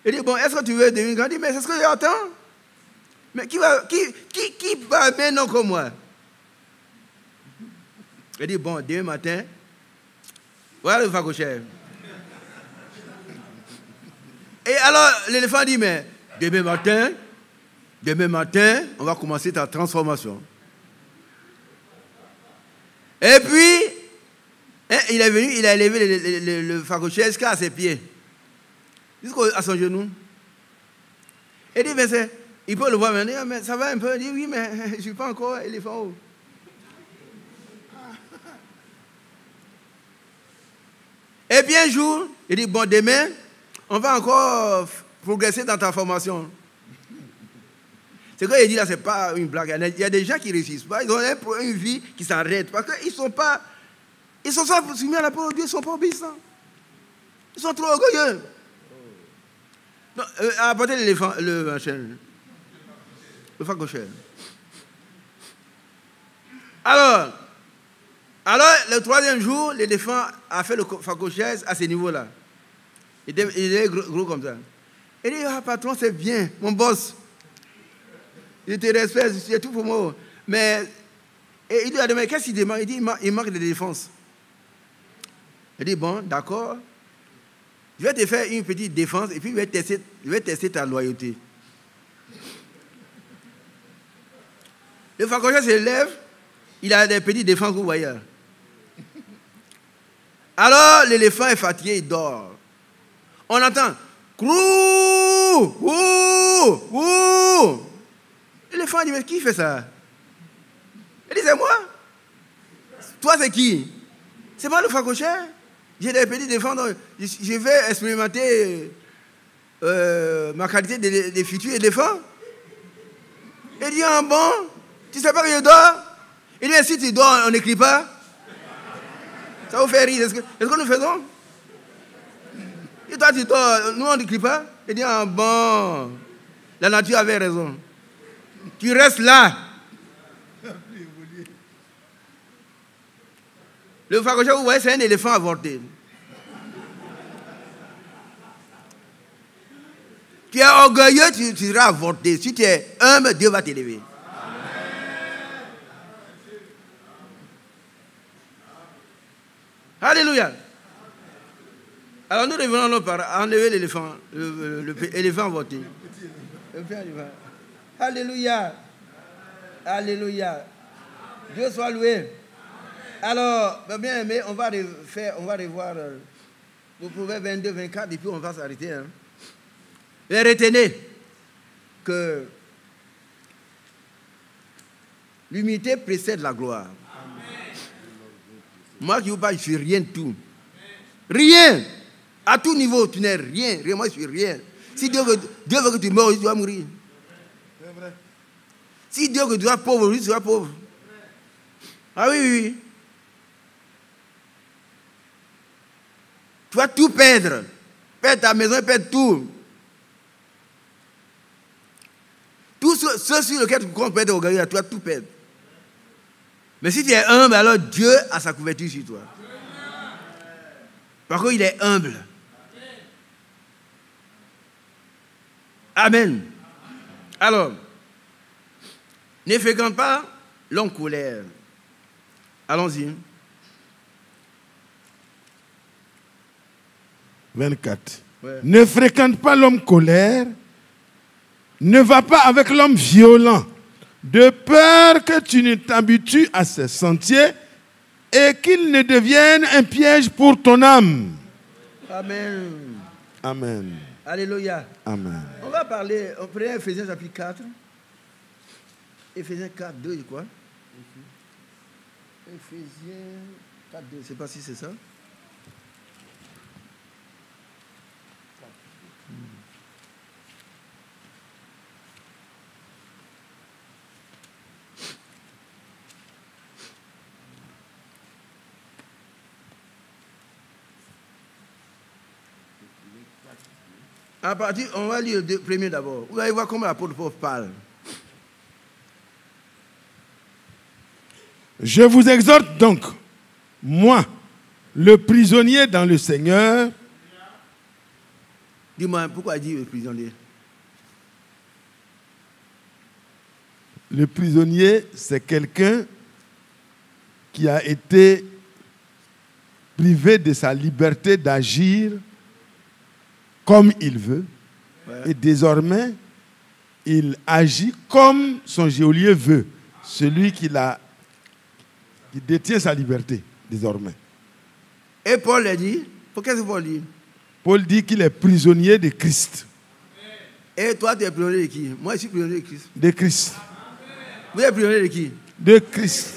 Il dit, bon, est-ce que tu veux devenir grand? Il dit, mais c'est ce que j'attends. Mais qui va maintenant comme moi? Il dit, bon, demain matin, voilà le facochère. Et alors, l'éléphant dit, mais demain matin, on va commencer ta transformation. Et puis, il est venu, il a élevé le facochère jusqu'à ses pieds, jusqu'à son genou. Il dit, mais il peut le voir maintenant, mais ça va un peu. Il dit, oui, mais je ne suis pas encore éléphant. Et puis un jour, il dit, bon, demain, on va encore progresser dans ta formation. Ce qu'il dit là, ce n'est pas une blague. Il y a des gens qui ne réussissent pas. Ils ont une vie qui s'arrête. Parce qu'ils sont soumis à la parole de Dieu, ils ne sont pas obéissants. Ils sont trop orgueilleux. Apportez l'éléphant, le facochère. Alors, le troisième jour, l'éléphant a fait le facochère à ce niveau-là. Il est gros comme ça. Il dit, ah, patron, c'est bien, mon boss. Il te respecte, c'est tout pour moi. Mais il dit, mais qu'est-ce qu'il demande? Il dit, il manque de défense. Il dit, bon, d'accord. Je vais te faire une petite défense et puis je vais tester ta loyauté. Le facochère se lève, il a des petites défenses, vous voyez. Alors, l'éléphant est fatigué, il dort. On entend, crou, ouh, ouh. L'éléphant dit, mais qui fait ça? Il dit, c'est moi. Toi, c'est qui? C'est pas le facochère. J'ai des petits défenses, donc je vais expérimenter ma qualité de futur éléphant. Il dit, ah bon, tu sais pas que je dors? Il dit, mais si tu dors, on n'écrit pas. Ça vous fait rire. Est-ce que nous faisons? Et toi, tu dors, nous, on n'écrit pas. Il dit, ah bon, la nature avait raison. Tu restes là. Le facochère, vous voyez, c'est un éléphant avorté. Tu es orgueilleux, tu seras avorté. Si tu es humble, Dieu va t'élever. Alléluia. Alors nous revenons par enlever l'éléphant, l'éléphant avorté. Alléluia. Alléluia. Dieu soit loué. Alors, bien aimé, on va revoir le Proverbe 22, 24, et puis on va s'arrêter. Hein. Et retenez que l'humilité précède la gloire. Amen. Moi qui vous parle, je suis rien de tout. Rien. À tout niveau, tu n'es rien. Moi, je suis rien. Si Dieu veut que tu meurs, tu vas mourir. C'est vrai. Si Dieu veut que tu sois pauvre, tu seras pauvre. Ah oui. Tu vas tout perdre. Perdre ta maison, perdre tout. Tout ce sur lequel tu comptes perdre au gars, tu vas tout perdre. Mais si tu es humble, alors Dieu a sa couverture sur toi. Parce qu'il est humble. Amen. Alors, ne fréquente pas l'homme colère. Allons-y. 24. Ouais. Ne fréquente pas l'homme colère. Ne va pas avec l'homme violent, de peur que tu ne t'habitues à ses sentiers et qu'il ne devienne un piège pour ton âme. Amen. Amen. Alléluia. Amen. On va parler, on prend Ephésiens chapitre 4. Ephésiens 4, 2, je crois. Ephésiens 4, 2, je ne sais pas si c'est ça. À partir, on va lire le premier d'abord. Vous allez voir comment l'apôtre Paul parle. Je vous exhorte donc, moi, le prisonnier dans le Seigneur. Dis-moi, pourquoi il dit le prisonnier? Le prisonnier, c'est quelqu'un qui a été privé de sa liberté d'agir comme il veut. Ouais. Et désormais, il agit comme son geôlier veut. Celui qui détient sa liberté, désormais. Et Paul a dit, qu'est-ce que Paul dit? Paul dit qu'il est prisonnier de Christ. Et toi, tu es prisonnier de qui? Moi, je suis prisonnier de Christ. De Christ. Vous êtes prisonnier de qui? De Christ.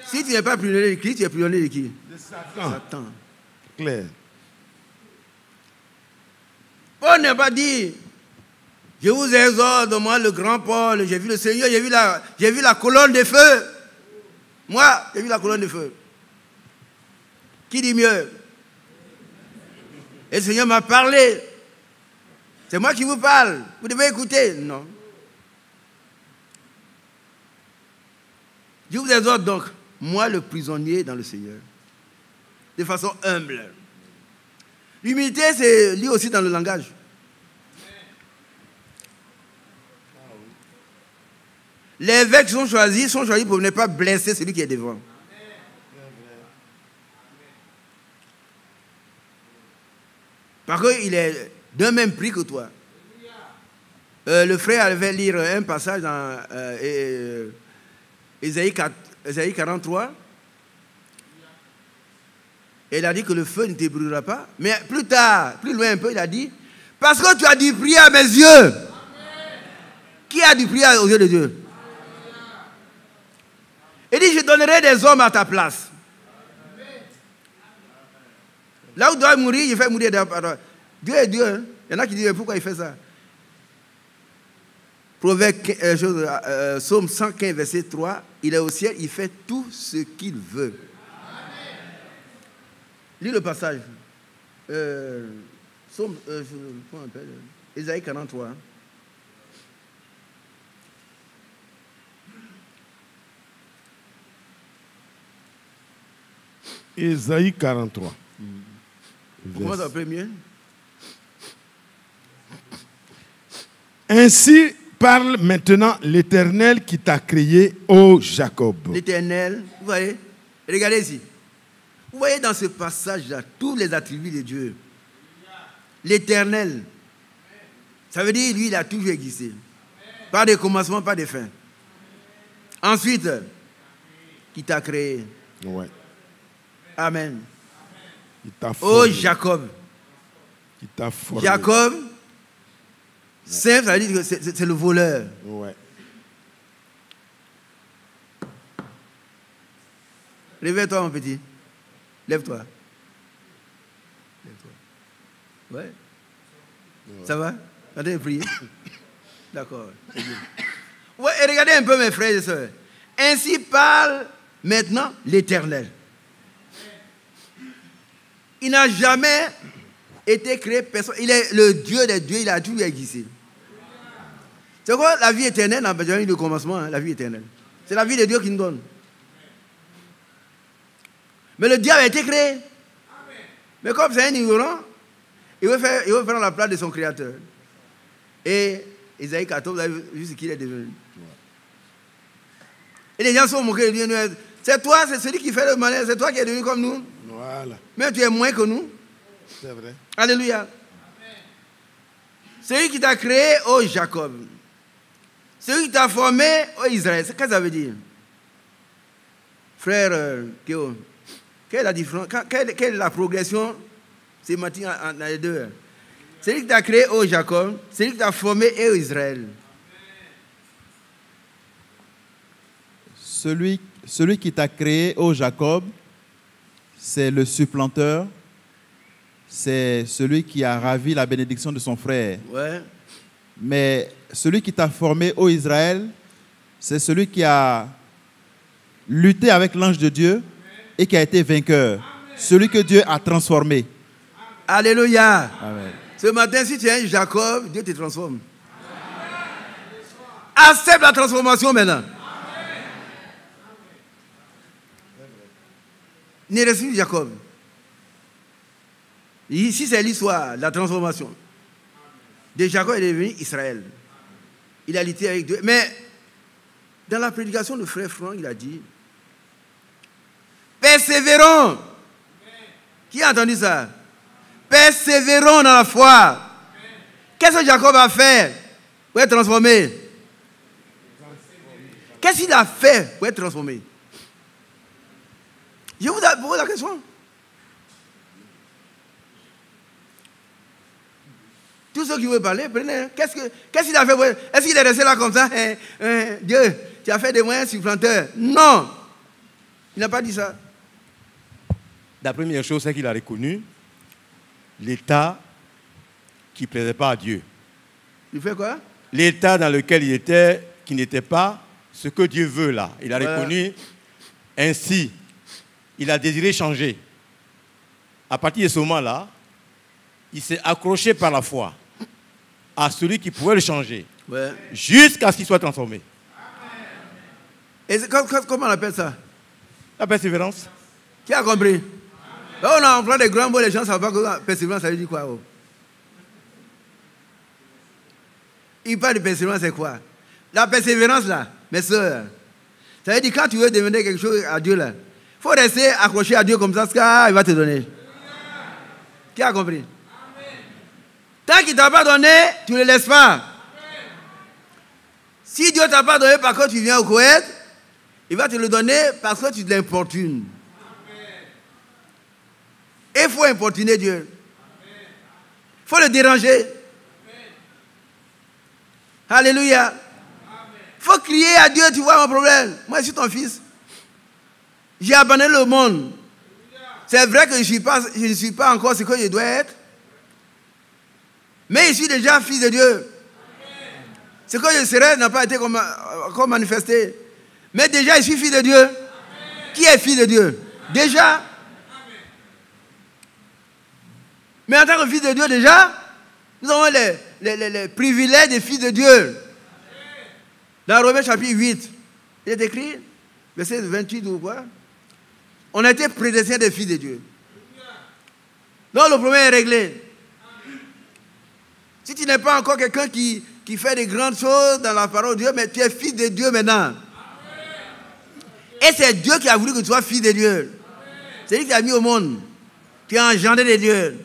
Si tu n'es pas prisonnier de Christ, tu es prisonnier de qui? De Satan. Satan. Clair. Paul n'a pas dit, je vous exhorte, moi le grand Paul, j'ai vu le Seigneur, j'ai vu la colonne de feu. Moi, j'ai vu la colonne de feu. Qui dit mieux? Et le Seigneur m'a parlé. C'est moi qui vous parle. Vous devez écouter. Non. Je vous exhorte donc, moi le prisonnier dans le Seigneur, de façon humble. L'humilité, c'est lié aussi dans le langage. Les évêques sont choisis pour ne pas blesser celui qui est devant. Parce qu'il est d'un même prix que toi. Le frère avait lire un passage dans Ésaïe 43. Et il a dit que le feu ne te brûlera pas. Mais plus tard, plus loin un peu, il a dit, parce que tu as du prix à mes yeux. Amen. Qui a du prix aux yeux de Dieu? Amen. Il dit, je donnerai des hommes à ta place. Amen. Là où tu dois mourir, il fait mourir. Dieu est Dieu. Hein? Il y en a qui disent, pourquoi il fait ça? Psaume 115, verset 3, il est au ciel, il fait tout ce qu'il veut. Lis le passage. Comment on appelle? Ésaïe 43. Ésaïe 43. Comment ça va mieux? Ainsi parle maintenant l'Éternel qui t'a créé, ô Jacob. L'Éternel, vous voyez? Regardez ici. Vous voyez dans ce passage-là tous les attributs de Dieu. L'Éternel, ça veut dire lui, il a toujours existé. Pas de commencement, pas de fin. Ensuite, qui t'a créé. Ouais. Amen. Qui t'a formé. Oh Jacob. Qui t'a formé. Jacob, ça veut dire que c'est le voleur. Ouais. Réveille-toi, mon petit. Lève-toi. Lève-toi. Ouais. Ça va? Attendez de prier. D'accord. C'est bien. Ouais, et regardez un peu, mes frères et sœurs. Ainsi parle maintenant l'Éternel. Il n'a jamais été créé personne. Il est le Dieu des dieux, il a toujours existé. C'est quoi la vie éternelle? n'a pas eu de commencement, hein, la vie éternelle. C'est la vie de Dieu qui nous donne. Mais le diable a été créé. Mais comme c'est un ignorant, il veut faire la place de son créateur. Et Ésaïe 14, vous avez vu ce qu'il est devenu. Et les gens sont moqués de lui. C'est toi, c'est celui qui fait le malin, c'est toi qui es devenu comme nous. Voilà. Mais tu es moins que nous. C'est vrai. Alléluia. Celui qui t'a créé, ô Jacob. Celui qui t'a formé, ô Israël. Qu'est-ce que ça veut dire? Frère Kéo, quelle est la différence? Quelle est la progression sémantique entre les deux? Celui qui t'a créé, ô Jacob. Celui qui t'a formé, ô Israël. Celui qui t'a créé, ô Jacob, c'est le supplanteur, c'est celui qui a ravi la bénédiction de son frère. Ouais. Mais celui qui t'a formé, ô Israël, c'est celui qui a lutté avec l'ange de Dieu et qui a été vainqueur. Celui que Dieu a transformé. Alléluia. Amen. Ce matin, si tu es un Jacob, Dieu te transforme. Accepte la transformation maintenant. Ne reste plus Jacob. Ici, c'est l'histoire, la transformation. De Jacob, il est devenu Israël. Il a lutté avec Dieu. Mais dans la prédication de Frère Franck, il a dit persévérons. Qui a entendu ça? Persévérons dans la foi. Qu'est-ce que Jacob a fait pour être transformé? Qu'est-ce qu'il a fait pour être transformé? Je vous pose la question. Tous ceux qui veulent parler, prenez. Qu'est-ce qu'il a fait pour... Est-ce qu'il est resté là comme ça? Dieu, tu as fait des moyens supplémentaires. Non. Il n'a pas dit ça. La première chose, c'est qu'il a reconnu l'état qui ne plaisait pas à Dieu. Il fait quoi? L'état dans lequel il était, qui n'était pas ce que Dieu veut là. Il a reconnu ainsi. Il a désiré changer. À partir de ce moment-là, il s'est accroché par la foi à celui qui pouvait le changer. Jusqu'à ce qu'il soit transformé. Et comment on appelle ça? La persévérance. Qui a compris? Là, on a employé des grands mots, les gens ne savent pas que persévérance, ça veut dire quoi? Oh? Il parle de persévérance, c'est quoi? La persévérance, là, mes soeurs, ça veut dire quand tu veux demander quelque chose à Dieu, là, il faut rester accroché à Dieu comme ça, ce qu'il va te donner. Qui a compris? Tant qu'il ne t'a pas donné, tu ne le laisses pas. Si Dieu ne t'a pas donné parce que tu viens au Koweït, il va te le donner parce que tu l'importunes. Et il faut importuner Dieu. Il faut le déranger. Alléluia. Il faut crier à Dieu, tu vois mon problème. Moi, je suis ton fils. J'ai abandonné le monde. C'est vrai que je ne suis pas encore ce que je dois être. Mais je suis déjà fils de Dieu. Ce que je serai n'a pas été comme manifesté. Mais déjà, je suis fils de Dieu. Qui est fils de Dieu? Déjà. Mais en tant que fils de Dieu, déjà, nous avons les privilèges des fils de Dieu. Dans Romains chapitre 8, il est écrit, verset 28 ou quoi? On a été prédestinés des fils de Dieu. Donc le problème est réglé. Si tu n'es pas encore quelqu'un qui fait de grandes choses dans la parole de Dieu, mais tu es fils de Dieu maintenant. Et c'est Dieu qui a voulu que tu sois fils de Dieu. C'est lui qui t'a mis au monde. Tu es engendré de Dieu.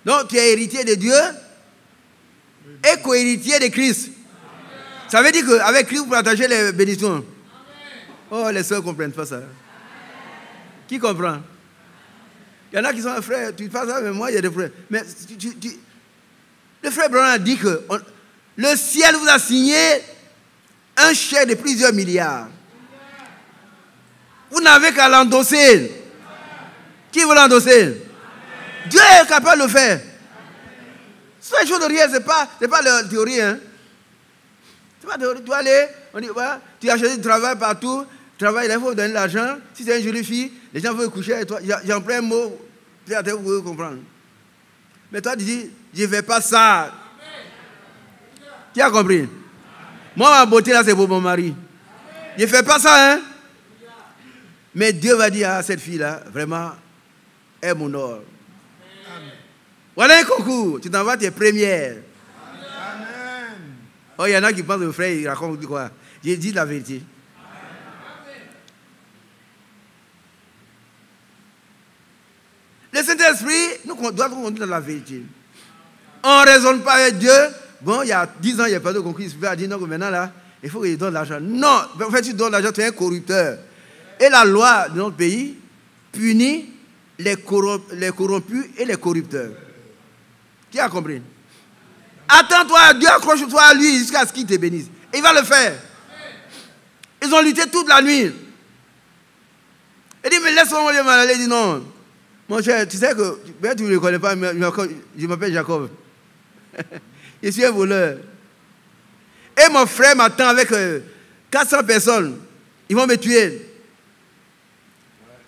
Donc tu es héritier de Dieu et co-héritier de Christ. Ça veut dire qu'avec Christ, vous partagez les bénédictions. Oh, les soeurs ne comprennent pas ça. Qui comprend? Il y en a qui sont frères, tu fais ça, mais moi, il y a des frères. Mais le frère Branham a dit que le ciel vous a signé un chèque de plusieurs milliards. Vous n'avez qu'à l'endosser. Qui veut l'endosser? Dieu est capable de le faire. C'est une chose de rien, ce n'est pas la théorie. Hein. C'est pas théorie. Tu vas aller, on dit, voilà, tu as cherché du travail partout, travail, il faut donner de l'argent. Si c'est une jolie fille, les gens veulent coucher avec toi. J'en prends un mot, peut-être vous pouvez comprendre. Mais toi, tu dis, je ne fais pas ça. Qui a compris? Moi, ma beauté là, c'est pour mon mari. Je ne fais pas ça, hein. Mais Dieu va dire à cette fille-là, vraiment, est mon or. Voilà un concours, tu t'en vas, tu es première. Amen. Oh, il y en a qui pensent que le frère, il raconte quoi? J'ai dit la vérité. Le Saint-Esprit nous doit nous conduire dans la vérité. On ne raisonne pas avec Dieu. Bon, il y a 10 ans, il n'y a pas de concours. Il se dit non, que maintenant, là, il faut qu'il donne l'argent. Non, en fait, tu donnes l'argent, tu es un corrupteur. Et la loi de notre pays punit les corrompus et les corrupteurs. Qui a compris? Attends-toi à Dieu, accroche-toi à lui jusqu'à ce qu'il te bénisse. Et il va le faire. Ils ont lutté toute la nuit. Il dit, mais laisse-moi m'en aller. Il dit, non. Mon cher, tu sais que, tu ne me connais pas, je m'appelle Jacob. Je suis un voleur. Et mon frère m'attend avec 400 personnes. Ils vont me tuer.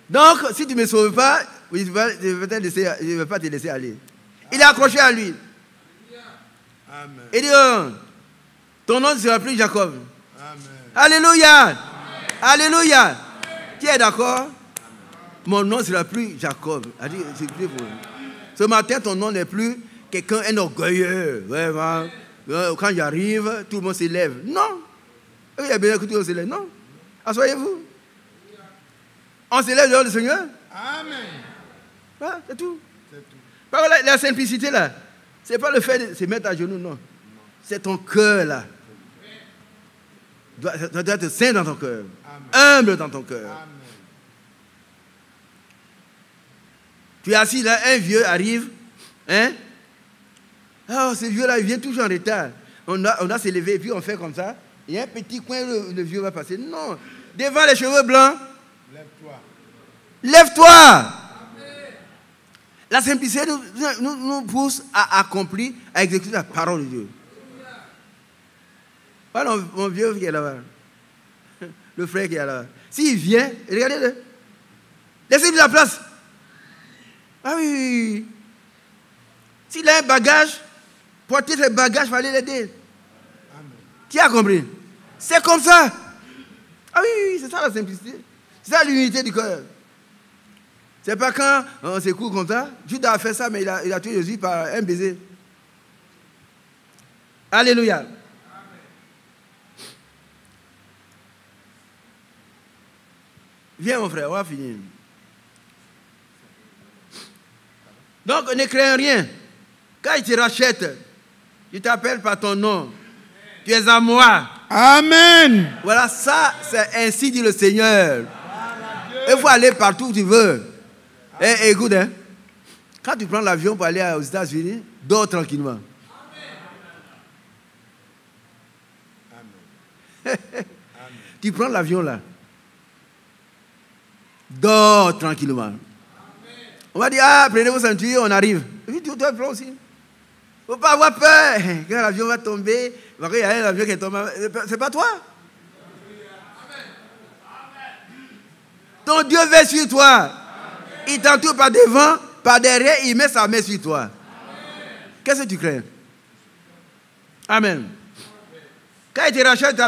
Donc, si tu ne me sauves pas, je ne vais pas te laisser aller. Il est accroché à lui. Il dit, oh, ton nom ne sera plus Jacob. Alléluia. Alléluia. Qui est d'accord? Mon nom ne sera plus Jacob. Ce matin, ton nom n'est plus quelqu'un, un orgueilleux. Vraiment. Quand j'arrive, tout le monde s'élève. Non. Il y a bien que tout le monde s'élève. Non. Assoyez-vous. On s'élève devant le Seigneur. Amen. Ah, c'est tout. Par contre, la simplicité là, ce n'est pas le fait de se mettre à genoux, non. C'est ton cœur là. Ça doit être saint dans ton cœur. Humble dans ton cœur. Amen. Tu es assis là, un vieux arrive. Hein? Oh, ce vieux-là, il vient toujours en retard. On a s'élever et puis on fait comme ça. Il y a un petit coin où le vieux va passer. Non. Devant les cheveux blancs. Lève-toi. Lève-toi. La simplicité nous pousse à accomplir, à exécuter la parole de Dieu. Voilà mon vieux qui est là-bas. Le frère qui est là-bas. S'il vient, regardez-le. Laissez-lui la place. Ah oui. S'il a un bagage, porter ses bagages, il fallait l'aider. Qui a compris? C'est comme ça. Ah oui, c'est ça la simplicité. C'est ça l'unité du cœur. C'est pas quand on s'écoute comme ça. Judas a fait ça, mais il a tué Jésus par un baiser. Alléluia. Amen. Viens mon frère, on va finir. Donc ne crains rien. Quand il te rachète, il t'appelle par ton nom. Tu es à moi. Amen. Voilà, ça, c'est ainsi dit le Seigneur. Il faut aller partout où tu veux. Et écoute, hein, quand tu prends l'avion pour aller aux États-Unis, dors tranquillement. Amen. Tu prends l'avion là. Dors tranquillement. Amen. On va dire, ah, prenez vos ceintures, on arrive. Et puis tu dois prendre aussi. Il ne faut pas avoir peur. Quand l'avion va tomber, il y a un avion qui est tombé. C'est pas toi. Ton Dieu veille sur toi. Il t'entoure par devant, par derrière, il met sa main sur toi. Qu'est-ce que tu crains? Amen. Quand il te rachète,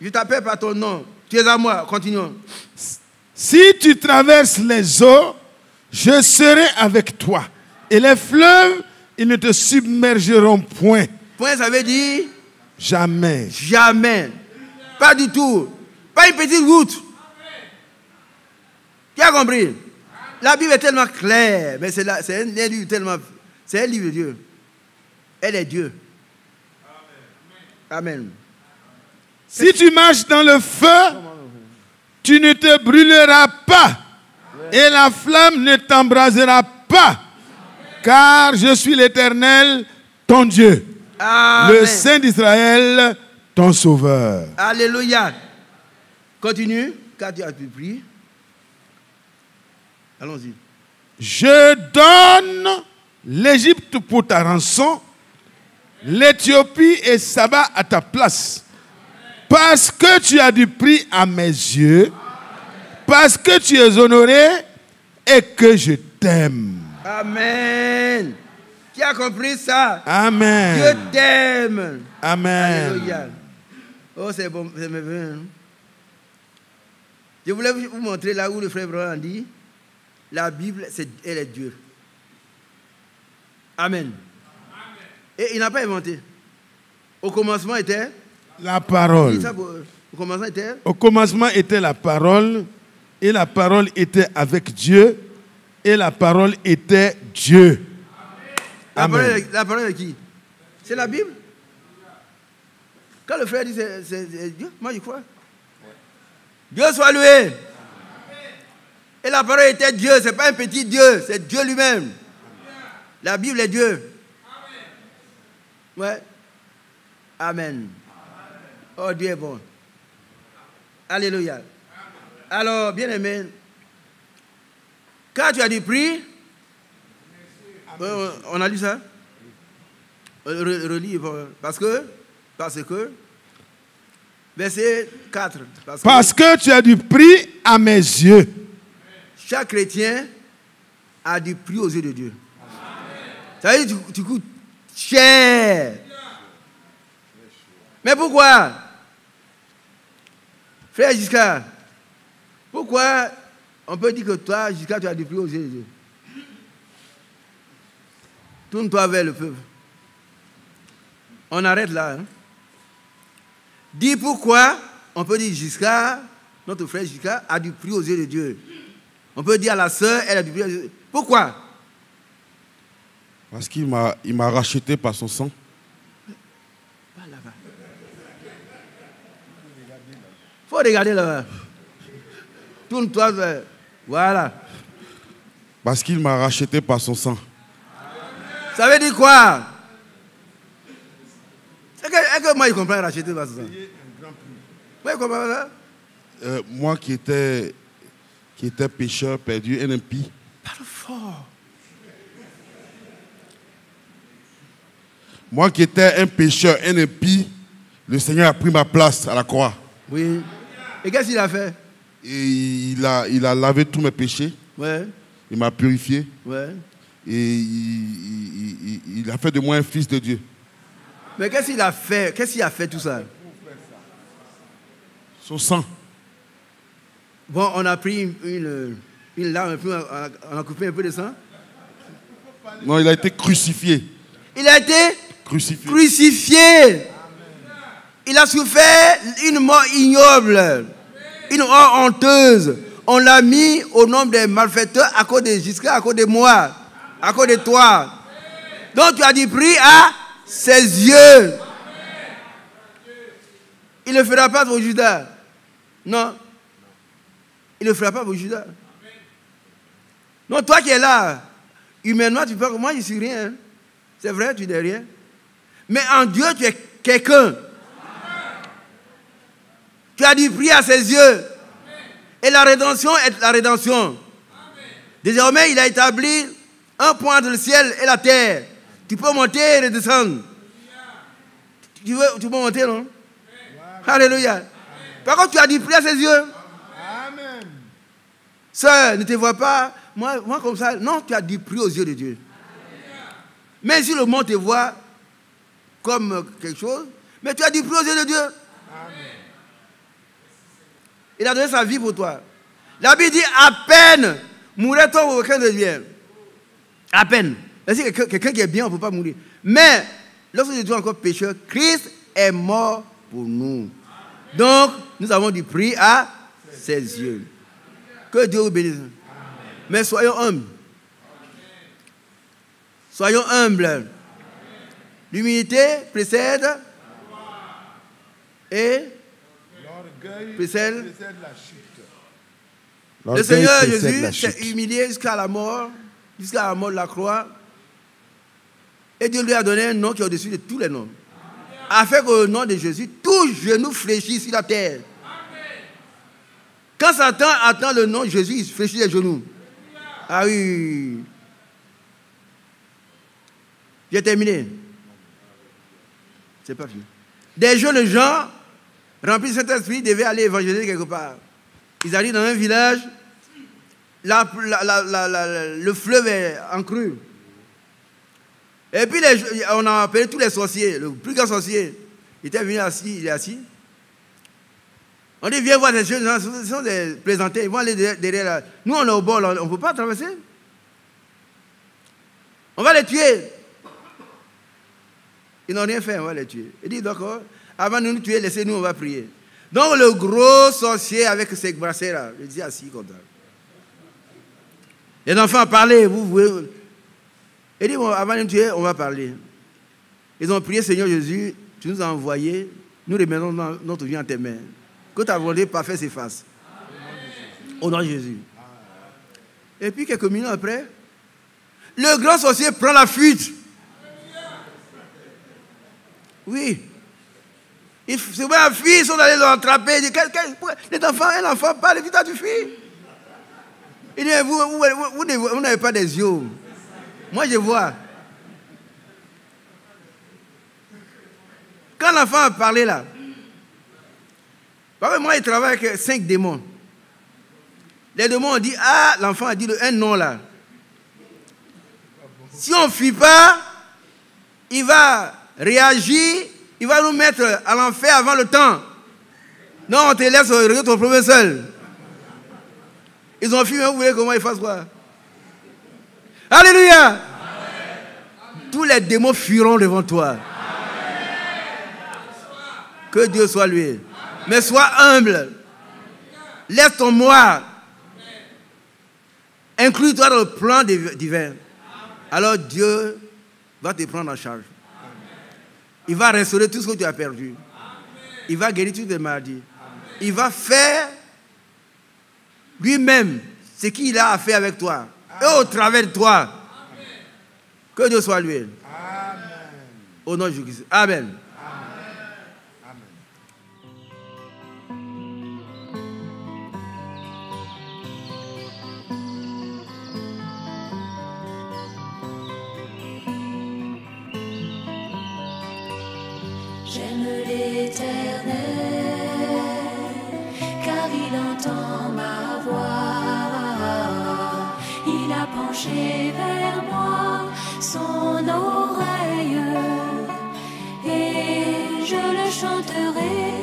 je t'appelle par ton nom. Tu es à moi. Continuons. Si tu traverses les eaux, je serai avec toi. Et les fleuves, ils ne te submergeront point. Point, ça veut dire? Jamais. Jamais. Pas du tout. Pas une petite goutte. Qui a compris? La Bible est tellement claire, mais c'est un livre tellement... C'est un livre de Dieu. Elle est Dieu. Amen. Si tu marches dans le feu, tu ne te brûleras pas. Et la flamme ne t'embrasera pas. Car je suis l'Éternel, ton Dieu. Amen. Le Saint d'Israël, ton Sauveur. Alléluia. Continue, car tu as pu prier. Allons-y. Je donne l'Égypte pour ta rançon, l'Éthiopie et Saba à ta place. Parce que tu as du prix à mes yeux, parce que tu es honoré et que je t'aime. Amen. Qui a compris ça? Amen. Dieu t'aime. Amen. Alléluia. Oh, c'est bon, c'est merveilleux. Je voulais vous montrer là où le frère Branham dit, la Bible, elle est Dieu. Amen. Et il n'a pas inventé. Au commencement était la parole. Au commencement était? Au commencement était la parole, et la parole était avec Dieu, et la parole était Dieu. Amen. La parole de qui? C'est la Bible. Quand le frère dit c'est Dieu, moi je crois. Dieu soit loué. Et la parole était Dieu, ce n'est pas un petit Dieu, c'est Dieu lui-même. La Bible est Dieu. Ouais. Amen. Oh, Dieu est bon. Alléluia. Alors, bien aimé, quand tu as du prix, on a lu ça? Relis, parce que, verset 4. Parce que tu as du prix à mes yeux. Chaque chrétien a du prix aux yeux de Dieu. Ça veut dire que tu coûtes cher Mais pourquoi? Frère Giscard, pourquoi on peut dire que toi, Giscard, tu as du prix aux yeux de Dieu? Tourne-toi vers le peuple. On arrête là. Hein? Dis pourquoi on peut dire Giscard, notre frère Giscard, a du prix aux yeux de Dieu. On peut dire à la sœur, elle a du prix aux yeux de Dieu. Pourquoi? Parce qu'il m'a racheté par son sang. Pas là-bas. Faut regarder là-bas. Tourne-toi vers. Voilà. Parce qu'il m'a racheté par son sang. Ça veut dire quoi? Est-ce que moi je comprends racheter par son sang? Oui, je comprends ça. Moi qui étais pécheur, perdu, un impie. Parle fort. Moi qui étais un pécheur, un impie, le Seigneur a pris ma place à la croix. Oui. Et qu'est-ce qu'il a fait? Et il a lavé tous mes péchés. Ouais. Il m'a purifié. Ouais. Et il a fait de moi un fils de Dieu. Mais qu'est-ce qu'il a fait? Qu'est-ce qu'il a fait tout ça? Son sang. Bon, on a pris une lame, un peu, on a coupé un peu de sang. Non, il a été crucifié. Il a été Crucifié. crucifié. Il a souffert une mort ignoble, une mort honteuse. On l'a mis au nombre des malfaiteurs à cause de Giscard, à cause de moi, à cause de toi. Donc tu as du prix à ses yeux. Il ne fera pas pour Judas. Non. Il ne fera pas pour Judas. Non, toi qui es là, humainement, tu peux dire, moi je ne suis rien. C'est vrai, tu n'es rien. Mais en Dieu, tu es quelqu'un. Tu as du prix à ses yeux. Et la rédemption est la rédemption. Désormais, il a établi un point entre le ciel et la terre. Tu peux monter et redescendre. Tu peux monter, non? Alléluia. Par contre, tu as du prix à ses yeux. Amen. Sœur, ne te vois pas. Moi comme ça. Non, tu as du prix aux yeux de Dieu. Mais si le monde te voit comme quelque chose, mais tu as du prix aux yeux de Dieu. Il a donné sa vie pour toi. La Bible dit, à peine mourrait-on pour quelqu'un de bien. À peine. C'est quelqu'un qui est bien, on ne peut pas mourir. Mais, lorsque nous étions encore pécheurs, Christ est mort pour nous. Donc, nous avons du prix à ses yeux. Que Dieu vous bénisse. Mais soyons humbles. Soyons humbles. L'humilité précède et précède la chute. Le Seigneur Jésus s'est humilié jusqu'à la mort de la croix. Et Dieu lui a donné un nom qui est au-dessus de tous les noms. Afin qu'au nom de Jésus, tout genou fléchisse sur la terre. Quand Satan attend le nom de Jésus, il fléchit les genoux. Ah oui. J'ai terminé. C'est pas fini. Des jeunes gens remplis de Saint-Esprit devaient aller évangéliser quelque part. Ils arrivent dans un village, le fleuve est en crue. Et puis on a appelé tous les sorciers, le plus grand sorcier. Il était venu assis, il est assis. On dit, viens voir ces jeunes gens, ce sont des plaisantés, ils vont aller derrière là. Nous, on est au bord, on ne peut pas traverser. On va les tuer. Ils n'ont rien fait, on va les tuer. Il dit, d'accord, avant de nous tuer, laissez-nous, on va prier. Donc le gros sorcier avec ses bracelets là, il dit assis comme ça. Les enfants parlaient, vous voulez. Il dit, bon, avant de nous tuer, on va parler. Ils ont prié, Seigneur Jésus, tu nous as envoyés, nous remettons notre vie en tes mains. Que ta volonté parfaite s'efface. Au nom de Jésus. Et puis quelques minutes après, le grand sorcier prend la fuite. Oui. Ils se mettent à fuir, ils sont allés l'attraper. Les enfants, un enfant parle, vite à tu fuis. Il dit, vous n'avez pas des yeux. Moi, je vois. Quand l'enfant a parlé là, moi, il travaille avec 5 démons. Les démons ont dit, ah, l'enfant a dit un nom là. Si on ne fuit pas, il va réagir, Il va nous mettre à l'enfer avant le temps. Non, on te laisse régler ton problème seul. Ils ont filmé, vous voulez comment ils fassent quoi? Alléluia. Amen. Tous les démons fuiront devant toi. Amen. Que Dieu soit loué. Mais sois humble. Laisse ton moi. Inclus-toi dans le plan divin. Alors Dieu va te prendre en charge. Il va restaurer tout ce que tu as perdu. Il va guérir toutes tes maladies. Il va faire lui-même ce qu'il a fait avec toi. Et au travers de toi. Que Dieu soit loué. Au nom de Jésus. Amen. J'aime l'Éternel, car il entend ma voix. Il a penché vers moi son oreille, et je le chanterai.